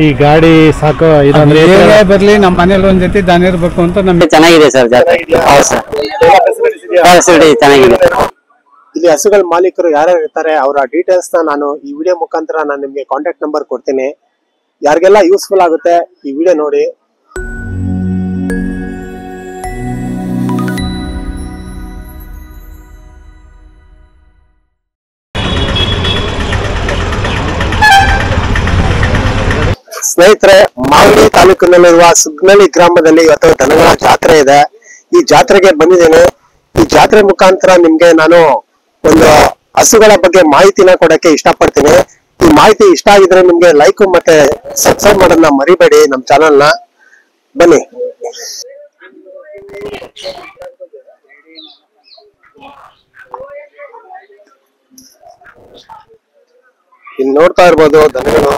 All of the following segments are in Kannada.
ಈ ಗಾಡಿ ಸಾಕು ಇದಂದ್ರೆ ಬರ್ಲಿ ನಮ್ಮ ಮನೇಲಿ ಒಂದ್ ಜೊತೆ ದನ ಇರ್ಬೇಕು ಅಂತ ನಮ್ಗೆ ಚೆನ್ನಾಗಿದೆ ಸರ್ ಚೆನ್ನಾಗಿದೆ. ಇಲ್ಲಿ ಹಸುಗಳ ಮಾಲೀಕರು ಯಾರ್ಯಾರು ಇರ್ತಾರೆ ಅವರ ಡೀಟೇಲ್ಸ್ ನಾನು ಈ ವಿಡಿಯೋ ಮುಖಾಂತರ ನಾನು ನಿಮ್ಗೆ ಕಾಂಟ್ಯಾಕ್ಟ್ ನಂಬರ್ ಕೊಡ್ತೀನಿ. ಯಾರಿಗೆಲ್ಲ ಯೂಸ್ಫುಲ್ ಆಗುತ್ತೆ ಈ ವಿಡಿಯೋ ನೋಡಿ. ಸ್ನೇಹಿತರೆ, ಮಾಗಡಿ ತಾಲೂಕಿನಲ್ಲಿರುವ ಸುಗ್ನಳ್ಳಿ ಗ್ರಾಮದಲ್ಲಿ ಇವತ್ತು ದನಗಳ ಜಾತ್ರೆ ಇದೆ. ಈ ಜಾತ್ರೆಗೆ ಬಂದಿದ್ದೇನೆ. ಈ ಜಾತ್ರೆ ಮುಖಾಂತರ ನಿಮ್ಗೆ ನಾನು ಒಂದು ಹಸುಗಳ ಬಗ್ಗೆ ಮಾಹಿತಿನ ಕೊಡಕ್ಕೆ ಇಷ್ಟಪಡ್ತೀನಿ. ಈ ಮಾಹಿತಿ ಇಷ್ಟ ಆಗಿದ್ರೆ ನಿಮ್ಗೆ ಲೈಕ್ ಮತ್ತೆ ಸಬ್ಸ್ಕ್ರೈಬ್ ಮಾಡೋದನ್ನ ಮರಿಬೇಡಿ ನಮ್ಮ ಚಾನೆಲ್ ನ. ಬನ್ನಿ. ಇಲ್ಲಿ ನೋಡ್ತಾ ಇರ್ಬೋದು ದನಗಳು.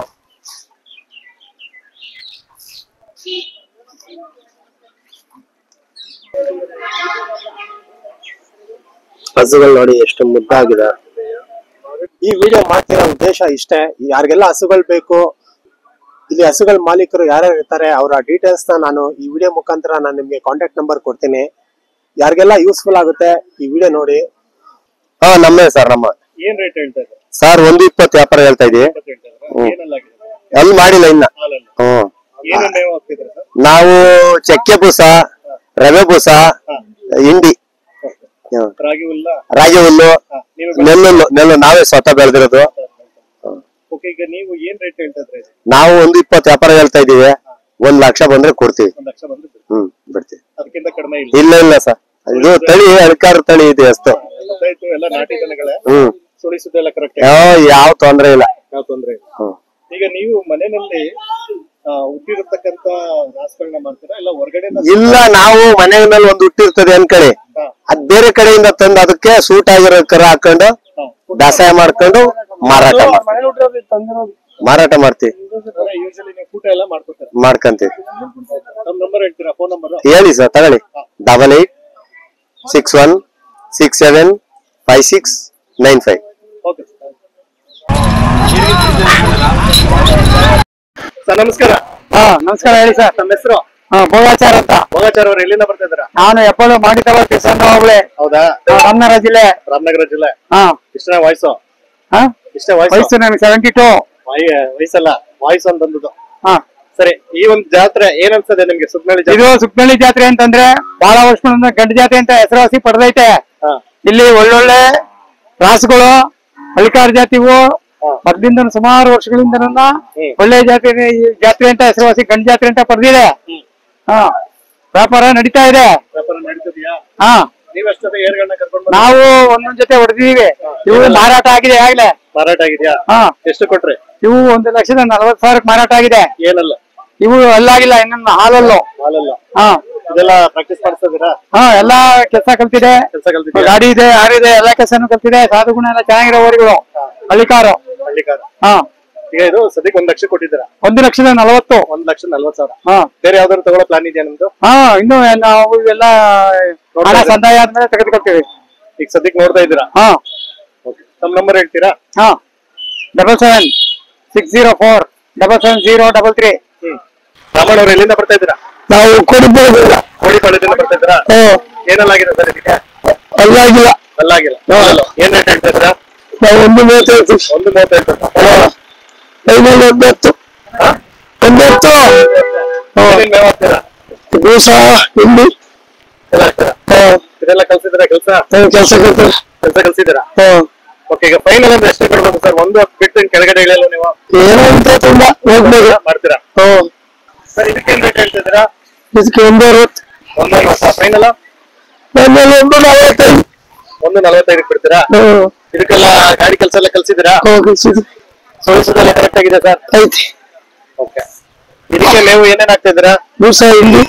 ಹಸುಗಳು ನೋಡಿ ಎಷ್ಟು ಮುದ್ದಾಗಿದೆ. ಈ ವಿಡಿಯೋ ಮಾಡ್ತಿರೋ ಉದ್ದೇಶ ಇಷ್ಟೇ. ಯಾರಿಗೆಲ್ಲ ಹಸುಗಳು ಬೇಕು, ಇಲ್ಲಿ ಹಸುಗಳ ಮಾಲೀಕರು ಯಾರ್ಯಾರು ಇರ್ತಾರೆ ಅವರ ಡೀಟೇಲ್ಸ್ ನಾನು ಈ ವಿಡಿಯೋ ಮುಖಾಂತರ ನಾನು ನಿಮ್ಗೆ ಕಾಂಟ್ಯಾಕ್ಟ್ ನಂಬರ್ ಕೊಡ್ತೀನಿ. ಯಾರಿಗೆಲ್ಲ ಯೂಸ್ಫುಲ್ ಆಗುತ್ತೆ ಈ ವಿಡಿಯೋ ನೋಡಿ. ನಮ್ಮೇ ಸರ್. ನಮ್ಮ ಏನ್ ರೇಟ್ ಹೇಳ್ತಾ ಇದ್ದಾರೆ ಸರ್? 120 ವ್ಯಾಪಾರ ಹೇಳ್ತಾ ಇದೀವಿ. ಎಲ್ಲಿ ಮಾಡಿಲ್ಲ ಇನ್ನ. ನಾವು ಚಕ್ಕೆ ಬೂಸ, ರವೆ ಬೂಸ, ಹಿಂಡಿ, ರಾಗಿ ಹುಲ್ಲು, ನೆಲ್ಲು ನಾವೇ ಸ್ವತಃ ಬೆಳೆದಿರೋದು. ನಾವು 120 ವ್ಯಾಪಾರ ಹೇಳ್ತಾ ಇದೀವಿ. 1 ಲಕ್ಷ ಬಂದ್ರೆ ಕೊಡ್ತೀವಿ. ಬಿಡ್ತೀವಿ. ಇಲ್ಲ ಇಲ್ಲ ಸರ್, ಇದು ತಳಿ ಅಧಿಕಾರ ತಳಿ ಇದೆ ಅಷ್ಟೇ. ಯಾವ ತೊಂದ್ರೆ ಇಲ್ಲ. ಈಗ ನೀವು ಮನೆಯಲ್ಲಿ ಹುಟ್ಟಿರತಕ್ಕಂತ ರಾಸುಗಳನ್ನ ಮಾಡ್ತೀರಾ ಇಲ್ಲ ಹೊರಗಡೆ? ಇಲ್ಲ, ನಾವು ಮನೆಯಲ್ಲಿ ಒಂದು ಹುಟ್ಟಿರ್ತದೆ ಅನ್ಕಳಿ, ಅದ್ ಬೇರೆ ಕಡೆಯಿಂದ ತಂದು ಅದಕ್ಕೆ ಸೂಟ್ ಆಗಿರೋ ಕರ ಹಾಕೊಂಡು ದಾಸಾಯ ಮಾಡ್ಕೊಂಡು ಮಾರಾಟ ಮಾಡ್ತೀವಿ. ಮಾಡ್ಕಂತೀವಿ. ಹೇಳಿ ಸರ್, ತಗೊಳ್ಳಿ. 8861675695. ಸರ್ ನಮಸ್ಕಾರ. ನಮಸ್ಕಾರ. ಹೇಳಿ ಸರ್. ನಮ್ಮ ಹೆಸರು? ಭೋಗಾಚಾರ ಅಂತ. ಭೋಗಾಚಾರ ಅವ್ರು ಎಲ್ಲಿಂದ ಬರ್ತಾ ಇದ್ದೀರಾ? ನಾನು ಎಪ್ಪಳು ಮಾಡಿದವ ಹೋಗ್ಲೆ. ಹೌದಾ? ರಾಮನಗರ ಜಿಲ್ಲೆ. ರಾಮನಗರ ಜಿಲ್ಲೆ. ಇಷ್ಟೇ ವಯಸ್ಸು? ಇಷ್ಟೇ ವಯಸ್ಸು ನನಗೆ 72. ವಯಸ್ಸಲ್ಲ, ವಾಯ್ಸ್ ಅಂತ ಬಂದದ್ದು. ಸರಿ, ಈ ಒಂದು ಜಾತ್ರೆ ಏನ್ ಅನ್ಸ್ತದೆ ನಿಮ್ಗೆ? ಸುಗ್ನಳ್ಳಿ ಜಾತ್ರೆ. ಇದು ಸುಗ್ನಳ್ಳಿ ಜಾತ್ರೆ ಅಂತಂದ್ರೆ ಬಹಳ ವರ್ಷಗಳಿಂದ ಗಂಡು ಜಾತ್ರೆ ಅಂತ ಹೆಸರುವಾಸಿ ಪಡೆದೈತೆ. ಇಲ್ಲಿ ಒಳ್ಳೊಳ್ಳೆ ರಾಸುಗಳು, ಹಳ್ಳಿಕಾರ ಜಾತಿವು ಮೊದ್ಲಿಂದ ಸುಮಾರು ವರ್ಷಗಳಿಂದ ಒಳ್ಳೆ ಜಾತ್ರೆ ಅಂತ ಹೆಸರುವಾಸಿ ಗಂಡು ಜಾತ್ರೆ ಅಂತ ಪಡೆದಿದೆ. ವ್ಯಾಪಾರ ನಡೀತಾ ಇದೆ. ನಾವು ಒಂದೊಂದ್ ಜೊತೆ ಹೊಡೆದಿದ್ದೀವಿ. ಇವು ಮಾರಾಟ ಆಗಿದೆ ಆಗ್ಲೇ. ಮಾರಾಟ ಆಗಿದ್ಯಾ? ಎಷ್ಟು ಕೊಟ್ರಿ? ಇವು 1,40,000 ಮಾರಾಟ ಆಗಿದೆ. ಏನಲ್ಲ ಇವು ಅಲ್ಲಾಗಿಲ್ಲ, ಇನ್ನೊಂದು ಹಾಲಲ್ಲು. ಇದೆಲ್ಲ ಪ್ರಾಕ್ಟೀಸ್ ಮಾಡ್ತಿದ್ದೀರಾ? ಎಲ್ಲಾ ಕೆಲಸ ಕಲ್ತಿದೆ. ಗಾಡಿ ಇದೆ, ಆರು ಇದೆ, ಎಲ್ಲಾ ಕೆಲಸನು ಕಲ್ತಿದೆ. ಸಾಧು ಗುಣ ಎಲ್ಲ ಚೆನ್ನಾಗಿರೋ ಊರುಗಳು. ಹಳ್ಳಿಕಾರು. ಈಗ ಇದು ಸದ್ಯಕ್ಕೆ 1 ಲಕ್ಷ ಕೊಟ್ಟಿದ್ದೀರಾ? 1,40,000. 1,40,000. ಬೇರೆ ಯಾವ್ದಾದ್ರು ತಗೊಳ್ಳೋ ಪ್ಲಾನ್ ಇದೆಯಾ ನಿಮ್ದು? ಇನ್ನು ನಾವು ಇವೆಲ್ಲ ಹಣ ಸಂದಾಯ ಆದ್ಮೇಲೆ ತೆಗೆದುಕೊಳ್ತೀವಿ. ಈಗ ಸದ್ಯಕ್ಕೆ ನೋಡ್ತಾ ಇದ್ದೀರಾ? ನಮ್ ನಂಬರ್ ಹೇಳ್ತೀರಾ? 7760477033. ರಾಮಣ್ಣ ಅವ್ರು ಎಲ್ಲಿಂದ ಬರ್ತಾ ಇದ್ದೀರಾ? ನಾವು ಕೋಡಿಪಾಳ್ಯದಿಂದ ಬರ್ತಾ ಇದ್ದೀರಾ? ಏನಲ್ಲಾಗಿದೆ ಸರ್ ಇದಕ್ಕೆ? ಅಲ್ಲಾಗಿಲ್ಲ. ಏನ್ ರೇಟ್ ಹೇಳ್ತಾ ಇದ್ದೀರಾ? ನಾವು 1,35. 1,35. ಬೂಸ, ಹಿಂಡಿ ಇದೆಲ್ಲ ಕಲ್ಸಿದ್ದೀರಾ? ಕೆಲಸ ಕಲ್ಸಿದ್ದೀರಾ? ಓಕೆ, ಈಗ ಫೈನಲ್ ಅಂದ್ರೆ ಎಷ್ಟು ಕೊಡ್ಬೋದು ಸರ್? 1 ಬಿಟ್ಟು ಕೆಳಗಡೆ ಇಳಿಯಲ್ಲ ನೀವು? ಏನೋ ಅಂತ ತುಂಬಾ ಹೋಗ್ಬೋದು. ಮಾಡ್ತೀರಾ? ಸರ್, ಇದಕ್ಕೆ ಏನ್ ರೇಟ್ ಹೇಳ್ತಿದ್ದೀರಾ? ಇದಕ್ಕೆ 1,60. ಫೈನಲ್ 1,45 ಬಿಡ್ತೀರಾ? ಇದಕ್ಕೆಲ್ಲ ಗಾಡಿ ಕೆಲಸ ಎಲ್ಲ ಕಲ್ಸಿದ್ದೀರಾ? ಸೋಲಿಸೋದೆಲ್ಲ ಕರೆಕ್ಟ್ ಆಗಿದೆ ಸರ್? ಐತಿ. ಓಕೆ, ಇದಕ್ಕೆ ನೀವು ಏನೇನ್ ಹಾಕ್ತಾ ಇದ್ದೀರಾ? ಬೂಸ, ಹಿಂಡಿ.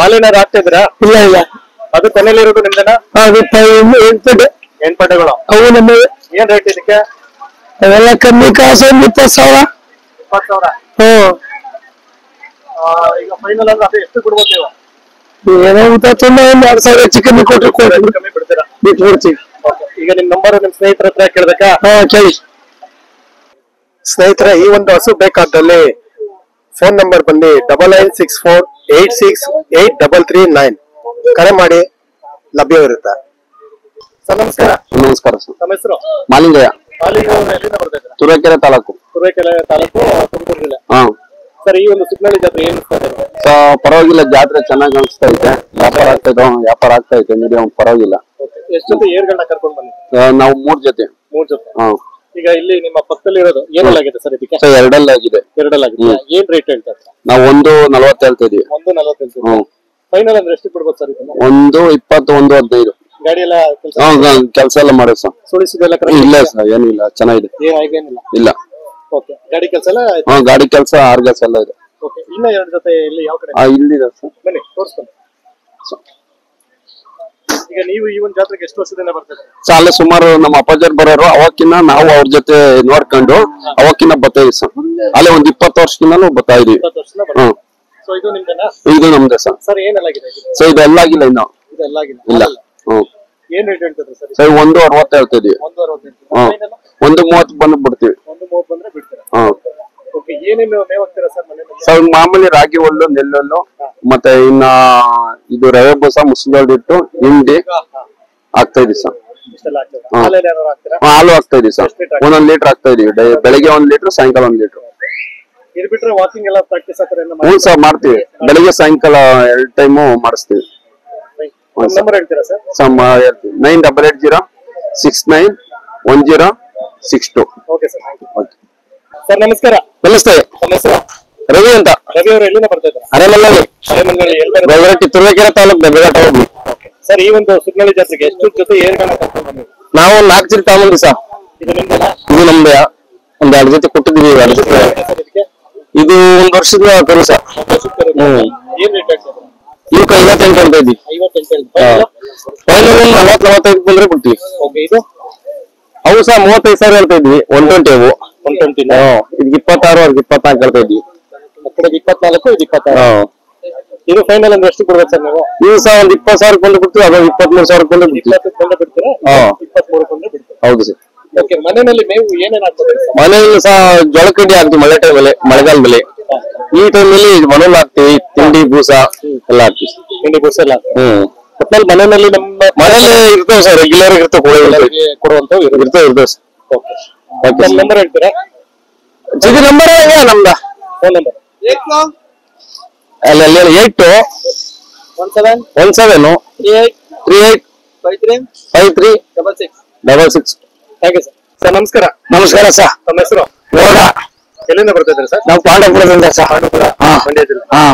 ಹಾಲೇನಾದ್ರು ಹಾಕ್ತಾ ಇದ್ದೀರಾ? ಇಲ್ಲ. ಅದು ಕೊನೆಯಲ್ಲಿರೋದು ನಿಮ್ದನ? 8 ಪಡ್ಡೆಗಳು. ಅವು ನಮಗೆ. ಏನ್ ರೇಟ್ ಇದಕ್ಕೆ? ಅವೆಲ್ಲ ಕಮ್ಮಿ ಕಾಸು. 20,000. 20,000. ಈಗ ಫೈನಲ್ ಅಂದ್ರೆ ಅದು ಎಷ್ಟು ಕೊಡ್ಬೋದು ನೀವು? ಏನೋ 2,000 ಹೆಚ್ಚು ಕಮ್ಮಿ ಕೊಟ್ಟರೆ ಕಮ್ಮಿ ಬಿಡ್ತೀರಾ? ಬಿಟ್ಬಿಡ್ತೀವಿ. ಈಗ ನಿಮ್ ನಂಬರ್ ನಿಮ್ ಸ್ನೇಹಿತರ ಹತ್ರ ಕೇಳ್ಬೇಕಾ? ಕೇಳಿ. ಸ್ನೇಹಿತರೆ, ಈ ಒಂದು ಹಸು ಬೇಕಾದಲ್ಲಿ ಫೋನ್ ನಂಬರ್ ಬಂದು 9964868339 ಕರೆ ಮಾಡಿ, ಲಭ್ಯವಿರುತ್ತೆ. ಸರ್ ನಮಸ್ಕಾರ. ನಮಸ್ಕಾರ ಸರ್. ನಮ್ಮ ಹೆಸರು? ಮಾಲಿಂಗಯ್ಯ, ಎಲ್ಲಿಂದ ಬರ್ತಾ ಇದ್ದೀರಾ? ತುರುವೇಕೆರೆ ತಾಲೂಕು. ತುರುವೇಕೆರೆ ತಾಲೂಕು, ತುಮಕೂರು ಜಿಲ್ಲೆ. ಹಾ ಸರ್, ಈ ಒಂದು ಸುಗ್ನಳ್ಳಿ ಜಾತ್ರೆ ಏನ್ ಪರವಾಗಿಲ್ಲ, ಜಾತ್ರೆ ಚೆನ್ನಾಗಿ ಅನಿಸ್ತಾ ಐತೆ. ವ್ಯಾಪಾರ ಆಗ್ತಾ ಐತೆ ಮೀಡಿಯಂ, ಪರವಾಗಿಲ್ಲ. ಎಷ್ಟು ಜೊತೆ ಏರ್ಗಳನ್ನ ಕರ್ಕೊಂಡು ಬಂದಿದ್ದೀರಾ? ನಾವು 3 ಜೊತೆ. 3 ಜೊತೆ. ಹಾ. ಈಗ ಇಲ್ಲಿ ನಿಮ್ಮ ಪಕ್ಕದಲ್ಲಿ ಇರೋದು ಏನೆಲ್ಲಾಗಿದೆ ಸರ್ ಇದಕ್ಕೆ? ಸರ್, ಎರಡಲ್ಲಾಗಿದೆ. ಎರಡಲ್ಲಾಗಿದೆ. ಏನ್ ರೇಟ್ ಹೇಳ್ತಾರೆ? ನಾವು 1.40 ಹೇಳ್ತಾ ಇದೀವಿ. 1.40. ಫೈನಲ್ ಅಂದ್ರೆ ಎಷ್ಟು ಬಿಡ್ಬೋದು ಸರ್ ಇದನ್ನ? 1.20, 1.15. ಗಾಡಿ ಎಲ್ಲ ಕೆಲಸ ಎಲ್ಲ ಮಾಡಿ ಸರ್. ಸುಳಿಸಿದೆಲ್ಲ ಇಲ್ಲ ಸರ್, ಏನಿಲ್ಲ, ಚೆನ್ನಾಗಿದೆ. ಏನಿಲ್ಲ. ಇಲ್ಲ. ಓಕೆ. ಗಾಡಿ ಕೆಲಸ ಎಲ್ಲ? ಗಾಡಿ ಕೆಲಸ, ಆರ್ಗಸ್ ಎಲ್ಲ ಇದೆ. ಓಕೆ. ಇನ್ನ 2 ಜೊತೆ ಇಲ್ಲಿ ಯಾವ ಕಡೆ? ಇಲ್ಲಿದೆ ಸರ್. ಬನ್ನಿ ತೋರಿಸ್ತೀನಿ. ಈಗ ನೀವು ಈ ಒಂದು ಜಾತ್ರೆಗೆ ಎಷ್ಟು ವರ್ಷದಿಂದ ಬರ್ತೀರಾ? ಅಲ್ಲೇ ಸುಮಾರು ನಮ್ಮ ಅಪ್ಪಾಜರ್ ಬರೋರು, ಅವಕ್ಕಿನ್ನ ನಾವು ಅವ್ರ ಜೊತೆ ನೋಡ್ಕೊಂಡು ಅವಕ್ಕಿನ್ನ ಬರ್ತಾ ಇದೀವಿ ಸರ್. ಅಲ್ಲೇ 20 ವರ್ಷದಿಂದಲೂ ಬರ್ತಾ ಇದೀವಿ. 20 ವರ್ಷದಿಂದ ಬರ್ತೀರಾ? ಸೊ ಇದು ನಿಮ್ದೇನಾ? ಇದು ನಮ್ದೆ ಸರ್. ಸರ್ ಏನೆಲ್ಲಾಗಿದೆ? ಸರ್, ಇದು ಎಲ್ಲ ಆಗಿಲ್ಲ ಇನ್ನು. ಇದೆಲ್ಲಾಗಿದೆ? ಇಲ್ಲ. ಏನ್ ರೇಟ್ ಹೇಳ್ತಿದ್ರಿ ಸರ್? ಸರ್, 1.60 ಹೇಳ್ತಾ ಇದೀವಿ. 1.60. 1.30 ಬಂದು ಬಿಡ್ತೀವಿ. 1.30 ಬಂದ್ರೆ ಬಿಡ್ತೀರಾ? ಓಕೆ. ಏನೇನು ಮೇವ್ ಹಾಕ್ತೀರಾ ಸರ್ ಮನೆಯಲ್ಲಿ? ಸರ್, ಮಾಮೂಲಿ ರಾಗಿ ಹುಲ್ಲು, ನೆಲ್ಲುಲ್ಲು, ಮತ್ತೆ ಇನ್ನ ಇದು ರವೆ ಬೂಸ, ಮುಸ್ಲಿಗಳು ಇಟ್ಟು ಹಿಂಡಿ ಹಾಕ್ತಾ ಇದೀವಿ ಸರ್. ಇಷ್ಟೆಲ್ಲ ಹಾಕ್ತೀರಾ? ಹಾಲೆಲ್ಲ ಏನಾದ್ರು ಹಾಕ್ತೀರಾ? ಹಾಲು ಹಾಕ್ತಾ ಇದೀವಿ ಸರ್. 1 ಲೀಟರ್ ಹಾಕ್ತಾ ಇದೀವಿ. ಬೆಳಿಗ್ಗೆ 1 ಲೀಟರ್, ಸಾಯಂಕಾಲ 1 ಲೀಟರ್. ಇದು ಬಿಟ್ರೆ ವಾಕಿಂಗ್ ಎಲ್ಲ ಪ್ರಾಕ್ಟೀಸ್ ಹಾಕ್ತಾರೆ? ಹ್ಞೂ ಸರ್, ಮಾಡ್ತೀವಿ. ಬೆಳಿಗ್ಗೆ ಸಾಯಂಕಾಲ 2 ಟೈಮು ಮಾಡಿಸ್ತೀವಿ. ನಂಬರ್ ಹೇಳ್ತೀರಾ ಸರ್? 9880691062. Okay sir. ಸರ್ ನಮಸ್ಕಾರ. ನಮಸ್ತೆ. ನಮ್ಮ ಹೆಸರು? ರವಿ ಅಂತ. ರವಿ ಅವರು ಎಲ್ಲಿಂದ ಬರ್ತಾ ಇದ್ದಾರೆ? ಅರೆಮಲ್ಲಳ್ಳಿ, ತುರುವೇಕೆರೆ ತಾಲೂಕು, ಬೆಳಗಾಟ ಹೋಗಿ. ಸರ್, ಈ ಒಂದು ಸುಗ್ನಳ್ಳಿ ಜಾತ್ರೆಗೆ ಎಷ್ಟು ಜೊತೆ ಏರ್ಗಳನ್ನ ಕರ್ಕೊಂಡು ಬಂದಿದ್ದೀವಿ? ನಾವು 4 ಜೊತೆ ತಗೊಂಡ್ವಿ ಸರ್. ಇದು ನಿಮ್ದೇನಾ? ಇದು ನಮ್ದೆ. 2 ಜೊತೆ ಕೊಟ್ಟಿದ್ದೀವಿ. 2 ಜೊತೆ. ಇದು 1 ವರ್ಷದ ಕರು ಸರ್. ಏನ್ ರೇಟ್ ಆಗ್ತದೆ? ಇವಕ್ಕೆ 58 ಅಂತ ಇದ್ವಿ. 58. 40-45 ಬಂದ್ರೆ ಬಿಡ್ತೀವಿ. ಓಕೆ. ಇದು ಅವು ಸಹ 35,000 ಹೇಳ್ತಾ ಇದ್ವಿ. 120 ಅವು. 120. ಇದಕ್ಕೆ 26, ಅದಕ್ಕೆ 24 ಹೇಳ್ತಾ ಇದ್ವಿ. ಆ ಕಡೆ 24, ಇದು 26. ಇದು ಫೈನಲ್ ಅಂದ್ರೆ ಎಷ್ಟು ಕೊಡ್ಬೇಕು ಸರ್ ನೀವು? ನೀವು ಸಹ 20,000 ಬಂದು ಬಿಡ್ತೀವಿ. ಅದು 23,000 ಬಂದು ಬಿಡ್ತೀವಿ. 20 ಬಂದ್ರೆ ಬಿಡ್ತೀರಾ? 23 ಬಂದ್ರೆ ಬಿಡ್ತೀರಾ? ಹೌದು ಸರ್. ಓಕೆ. ಮನೆಯಲ್ಲಿ ಮೇವು ಏನೇನ್ ಹಾಕ್ತಾರೆ? ಮನೆಯಲ್ಲಿ ಸಹ ಜೋಳ ಕಡ್ಡಿ ಹಾಕ್ತಿವಿ. ಮಳೆ ಟೈಮಲ್ಲಿ, ಮಳೆಗಾಲದಲ್ಲಿ. ಈ ಟೈಮಲ್ಲಿ ಮನೇಲಿ ಹಾಕ್ತಿವಿ. ತಿಂಡಿ ಬೂಸ ಎಲ್ಲ ಹಾಕ್ತಿವಿ. ತಿಂಡಿ ಬೂಸ ಎಲ್ಲ? ಒಟ್ನಲ್ಲಿ ಮನೆಯಲ್ಲಿ ನಮ್ಮ ಮನೇಲಿ ಇರ್ತೇವೆ ಸರ್. ರೆಗ್ಯುಲರ್ ಇರ್ತವೆ. ಕೊಡುವಂತವು ಇರ್ತೇವೆ ಸರ್. ಓಕೆ. ನಂಬರ್ ಹೇಳ್ತೀರಾ? ಇದು ನಂಬರ್ ನಮ್ದ phone number? 821738385366. Thank you sir. Sir ನಮಸ್ಕಾರ. ನಮಸ್ಕಾರ ಸರ್. ನಮ್ಮ ಹೆಸರು? ಎಲ್ಲಿಂದ ಬರ್ತಾ ಇದ್ರಿ ಸರ್? ನಾವು ಪಾಂಡವಪುರದಿಂದ ಸರ್. ಮಂಡ್ಯ ಜಿಲ್ಲೆ.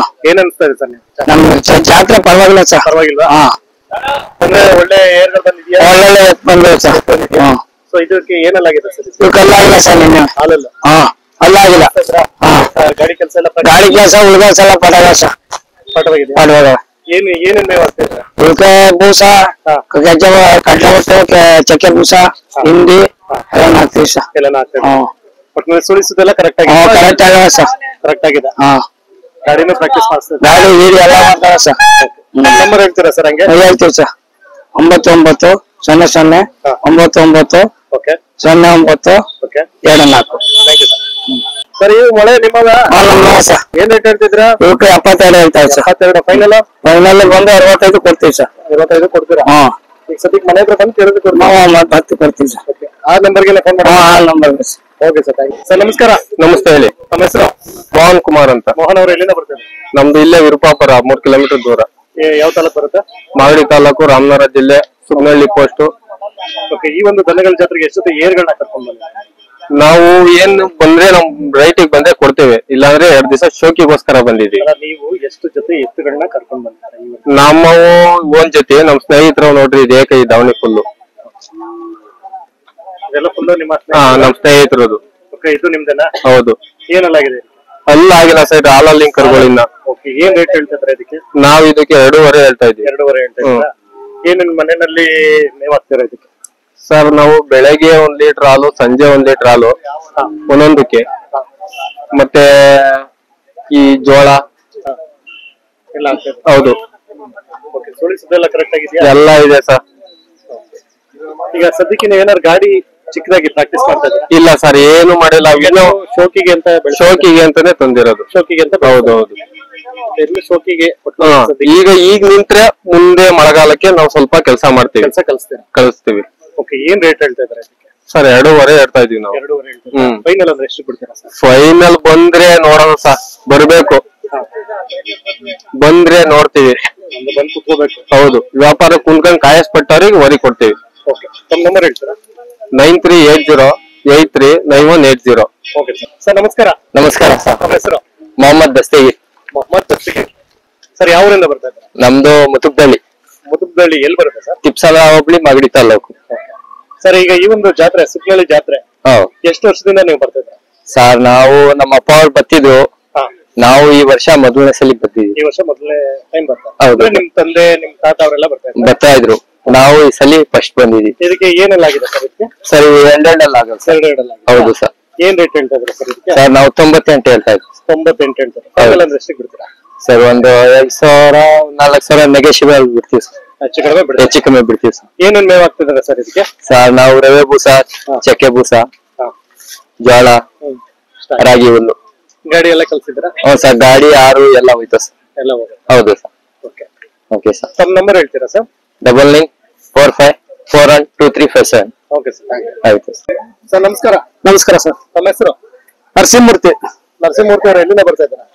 ಏನ್ ಅನ್ಸ್ತಾ ಇದೆ ಸರ್ ನೀವು? ನಮ್ ಜಾತ್ರೆ ಪರವಾಗಿಲ್ಲ ಸರ್. ಪರವಾಗಿಲ್ವಾ? ಅಂದ್ರೆ ಒಳ್ಳೆ ಏರ್ಗಳು ಬಂದಿದ್ಯಾ? ಒಳ್ಳೆ ಬಂದಿದೆ ಸರ್. ಸೊ ಇದಕ್ಕೆ ಏನೆಲ್ಲಾಗಿದೆ ಸರ್? ಇವಕ್ಕೆಲ್ಲಾಗಿಲ್ಲ ಸರ್. ನಿನ್ನೆ ಹಾಲಲ್ಲ? ಅಲ್ಲಾಗಿಲ್ಲ. ಗಾಡಿ ಕೆಲಸ ಎಲ್ಲ ಗಾಡಿ ಕೆಲಸ, ಉಳ್ಗಾಸ ಎಲ್ಲ ಪಡಗ ಸರ್. ಪಟವಾಗಿದೆ. ಏನೇನ್ ಮೇವ್ ಆಗ್ತದೆ? ಉಳ್ಕ ಬೂಸ, ಕಡ್ಲೆ ಒಟ್ಟು, ಚಕ್ಕೆ ಬೂಸ, ಹಿಂಡಿ ಎಲ್ಲ ಹಾಕ್ತೀವಿ ಸರ್. ಎಲ್ಲ ಆಗ್ತದೆ. ಸುಳಿಸೋದೆಲ್ಲ ಕರೆಕ್ಟ್ ಆಗಿದೆ? ಕರೆಕ್ಟ್ ಆಗಿದೆ ಸರ್. ಕರೆಕ್ಟ್ ಆಗಿದೆ. ಗಾಡಿನೂ ಪ್ರಾಕ್ಟೀಸ್ ಮಾಡ್ತದೆ? ಗಾಡಿ ಗೀಡಿ ಎಲ್ಲ ಮಾಡ್ತಾರೆ ಸರ್. ನಂಬರ್ ಹೇಳ್ತೀರಾ ಸರ್? ಹಂಗೆ ಹೇಳ್ತೀವಿ ಸರ್. 99009999 0924. ಸರ್, ಈ ಮಳೆ ನಿಮ್ಮದ? ಏನ್ ರೇಟ್ ಹೇಳ್ತಿದ್ರಾ? 72 ಹೇಳ್ತಾರೆ ಸರ್. 72. ಫೈನಲ್ ಬಂದು 65 ಕೊಡ್ತೀವಿ ಸರ್. 65 ಕೊಡ್ತೀರಾ? ಈಗ ಸದ್ಯಕ್ಕೆ ಮನೆ ಹತ್ರ ಬಂದು ತಿಳಿದು ಕೊಡ್ತೀವಿ ಸರ್. ಆ ನಂಬರ್ಗೆ ಫೋನ್ ಮಾಡಿ. Number. Okay sir. Thank you sir. ನಮಸ್ಕಾರ. ನಮಸ್ತೆ. ಹೇಳಿ. ನಮ್ಮ ಹೆಸರು? ಮೋಹನ್ ಕುಮಾರ್ ಅಂತ. ಮೋಹನ್ ಅವರು ಎಲ್ಲಿಂದ ಬರ್ತಾರೆ? ನಮ್ದು ಇಲ್ಲೇ ವಿರುಪಾಪುರ, 3 ಕಿಲೋಮೀಟರ್ ದೂರ. ಯಾವ ತಾಲೂಕು ಬರುತ್ತೆ? ಮಾಗಡಿ ತಾಲೂಕು, ರಾಮನಗರ ಜಿಲ್ಲೆ, ಸುಗ್ನಳ್ಳಿ ಪೋಸ್ಟ್. ಓಕೆ. ಈ ಒಂದು ದನಗಳ ಜಾತ್ರೆಗೆ ಎಷ್ಟು ಏರ್ಗಳನ್ನ ಕರ್ಕೊಂಡು ಬಂದ? ನಾವು ಏನು ಬಂದ್ರೆ ನಮ್ ರೈಟಿಗೆ ಬಂದ್ರೆ ಕೊಡ್ತೇವೆ. ಇಲ್ಲಾಂದ್ರೆ 2 ದಿವಸ ಶೋಕಿಗೋಸ್ಕರ ಬಂದಿದ್ವಿ. ನೀವು ಎಷ್ಟು ಜೊತೆ ಎತ್ತುಗಳನ್ನ ಕರ್ಕೊಂಡು ಬಂದಿದ್ದೀರಾ? ನಮ್ಮ 1 ಜೊತೆ, ನಮ್ ಸ್ನೇಹಿತರು ನೋಡ್ರಿ, ಇದು ಏಕೈ ದಾವಣಿ ಫುಲ್ಲು. ಇದೆಲ್ಲ ಫುಲ್ಲು ನಿಮ್ಮ? ನಮ್ ಸ್ನೇಹಿತರದು. ಓಕೆ. ಇದು ನಿಮ್ದೇನಾ? ಹೌದು. ಏನೆಲ್ಲಾಗಿದೆ? ಅಲ್ಲ ಆಗಿಲ್ಲ ಸರ್. ಹಾಲಲ್ಲಿ ಕರುಗಳಿಂದ. ಓಕೆ. ಏನ್ ರೇಟ್ ಹೇಳ್ತಿದ್ರೆ ಇದಕ್ಕೆ? ನಾವ್ ಇದಕ್ಕೆ 2.5 ಹೇಳ್ತಾ ಇದ್ವಿ. 2.5 ಹೇಳ್ತಾ ಇದ್ದೀರಾ? ಏನೇನ್ ಮನೆಯಲ್ಲಿ ಮೇವ್ ಹಾಕ್ತೀರಾ ಇದಕ್ಕೆ? ಸರ್, ನಾವು ಬೆಳಗ್ಗೆ 1 ಲೀಟರ್ ಹಾಲು, ಸಂಜೆ 1 ಲೀಟರ್ ಹಾಲು ಒಂದೊಂದಕ್ಕೆ. ಮತ್ತೆ ಈ ಜೋಳ ಎಲ್ಲ ಹಾಕ್ತೀರಾ? ಹೌದು. ಓಕೆ. ಸುಳಿಸೋದೆಲ್ಲ ಕರೆಕ್ಟ್ ಆಗಿದೆಯಾ? ಎಲ್ಲ ಇದೆ ಸರ್. ಈಗ ಸದ್ಯಕ್ಕೆ ಏನಾದ್ರು ಗಾಡಿ ಚಿಕ್ಕದಾಗಿ ಪ್ರಾಕ್ಟೀಸ್ ಮಾಡ್ತಾ ಇದ್ದಾರೆ? ಇಲ್ಲ ಸರ್, ಏನು ಮಾಡಿಲ್ಲ. ಶೋಕಿಗೆ ಅಂತ ಶೋಕಿಗೆ ಅಂತಾನೆ ತಂದಿರೋದು. ಶೋಕಿಗೆ ಅಂತ ಹೌದೌದು. ಎಲ್ಲಿ ಶೋಕಿಗೆ ಈಗ ನಿಂತ್ರೆ ಮುಂದೆ ಮಳೆಗಾಲಕ್ಕೆ ನಾವು ಸ್ವಲ್ಪ ಕೆಲಸ ಮಾಡ್ತೀವಿ, ಕೆಲಸ ಕಳಿಸ್ತೀವಿ. ಓಕೆ, ಏನ್ ರೇಟ್ ಹೇಳ್ತಾ ಇದ್ದಾರೆ ಸರ್? 2.5 ಹೇಳ್ತಾ ಇದೀವಿ ನಾವು. 2.5. ಫೈನಲ್ ಅಂದ್ರೆ ಎಷ್ಟು ಬಿಡ್ತೀರಾ ಸರ್? ಫೈನಲ್ ಬಂದ್ರೆ ನೋಡೋಣ ಸರ್, ಬರ್ಬೇಕು, ಬಂದ್ರೆ ನೋಡ್ತೀವಿ. ಬಂದು ಕುತ್ಕೋಬೇಕು. ಹೌದು, ವ್ಯಾಪಾರ ಕುಂತ್ಕೊಂಡ್ ಕಾಯಸ್ಪಟ್ಟವ್ರಿಗೆ ವರಿ ಕೊಡ್ತೀವಿ. ಓಕೆ, ತಮ್ಮ ನಂಬರ್ ಹೇಳ್ತೀರಾ? 9380839180. ಓಕೆ ಸರ್, ನಮಸ್ಕಾರ. ನಮಸ್ಕಾರ ಸರ್. ನಮ್ಮ ಹೆಸರು? ಮೊಹಮ್ಮದ್ ದಸ್ತಗಿ. ಮೊಹಮ್ಮದ್ ದಸ್ತಗಿ ಸರ್, ಯಾವ ಊರಿಂದ ಬರ್ತಾ ಇದ್ದಾರೆ? ನಮ್ದು ಮುತುಬ್ದಳ್ಳಿ. ಮುತುಬ್ದಳ್ಳಿ ಎಲ್ಲಿ ಬರುತ್ತೆ ಸರ್? ತಿಪ್ಸಲ ಹೋಬಳಿ, ಮಾಗಡಿ ತಾಲೂಕು. ಸರ್, ಈಗ ಈ ಒಂದು ಜಾತ್ರೆ, ಸುಕ್ನಳ್ಳಿ ಜಾತ್ರೆ ಎಷ್ಟು ವರ್ಷದಿಂದ ನೀವು ಬರ್ತಾ ಇದ್ದೀರಾ? ಸರ್, ನಾವು ನಮ್ಮ ಅಪ್ಪ ಅವ್ರು ಬರ್ತಿದ್ರು, ನಾವು ಈ ವರ್ಷ ಮೊದಲನೇ ಸಲ ಬರ್ತಿದ್ವಿ. ಈ ವರ್ಷ ಮೊದಲನೇ ಟೈಮ್ ಬರ್ತಾರೆ? ಹೌದು. ನಿಮ್ ತಂದೆ, ನಿಮ್ ತಾತ ಅವರೆಲ್ಲ ಬರ್ತಾ ಇದ್ರು. ನಾವು ಈ ಸಲ ಫಸ್ಟ್ ಬಂದಿದ್ವಿ. ಇದಕ್ಕೆ ಏನೆಲ್ಲ ಆಗಿದೆ ಸರ್? ಇದಕ್ಕೆ ಸರ್, 2 ಆಗಲ್ಲ ಸರ್. ಹೌದು ಸರ್. ಏನ್ ರೇಟ್ ಹೇಳ್ತಾ ಇದ್ರೆ ಸರ್ ಇದಕ್ಕೆ? ಸರ್, ನಾವು 98 ಹೇಳ್ತಾ ಇದ್ವಿ. 98 ಹೇಳ್ತಾರೆ. ಫೈನಲ್ ಅಂದ್ರೆ ಎಷ್ಟಕ್ಕೆ ಬಿಡ್ತೀರಾ ಸರ್? ಒಂದು 2,000 4,000 ನೆಗೋಷಿಯಬಲ್ ಬಿಡ್ತೀವಿ ಸರ್. ಹೆಚ್ಚು ಕಡಿಮೆ ಬಿಡ್ತೀವಿ ಸರ್. ಏನೇನ್ ಮೇವ್ ಆಗ್ತಿದ್ದಾರೆ ಸರ್ ಇದಕ್ಕೆ? ಸರ್, ನಾವು ರವೆ ಬೂಸ, ಚಕ್ಕೆ ಬೂಸ, ಜೋಳ, ರಾಗಿ ಹುಲ್ಲು. ಗಾಡಿ ಎಲ್ಲ ಕಲ್ಸಿದ್ರ? ಹೌದು ಸರ್, ಗಾಡಿ 6 ಎಲ್ಲ ಹೋಯ್ತು ಸರ್. ಎಲ್ಲ ಹೋಗುತ್ತೆ. ಹೌದು ಸರ್. Okay sir. ತಮ್ಮ ನಂಬರ್ ಹೇಳ್ತೀರಾ ಸರ್? 9945412357. ಓಕೆ ಸರ್, ಆಯ್ತು ಸರ್. ನಮಸ್ಕಾರ. ನಮಸ್ಕಾರ ಸರ್. ತಮ್ಮ ಹೆಸರು? ನರಸಿಂಹಮೂರ್ತಿ. ನರಸಿಂಹಮೂರ್ತಿ ಅವರು ಎಲ್ಲಿಂದ ಬರ್ತಾ ಇದ್ದಾರೆ?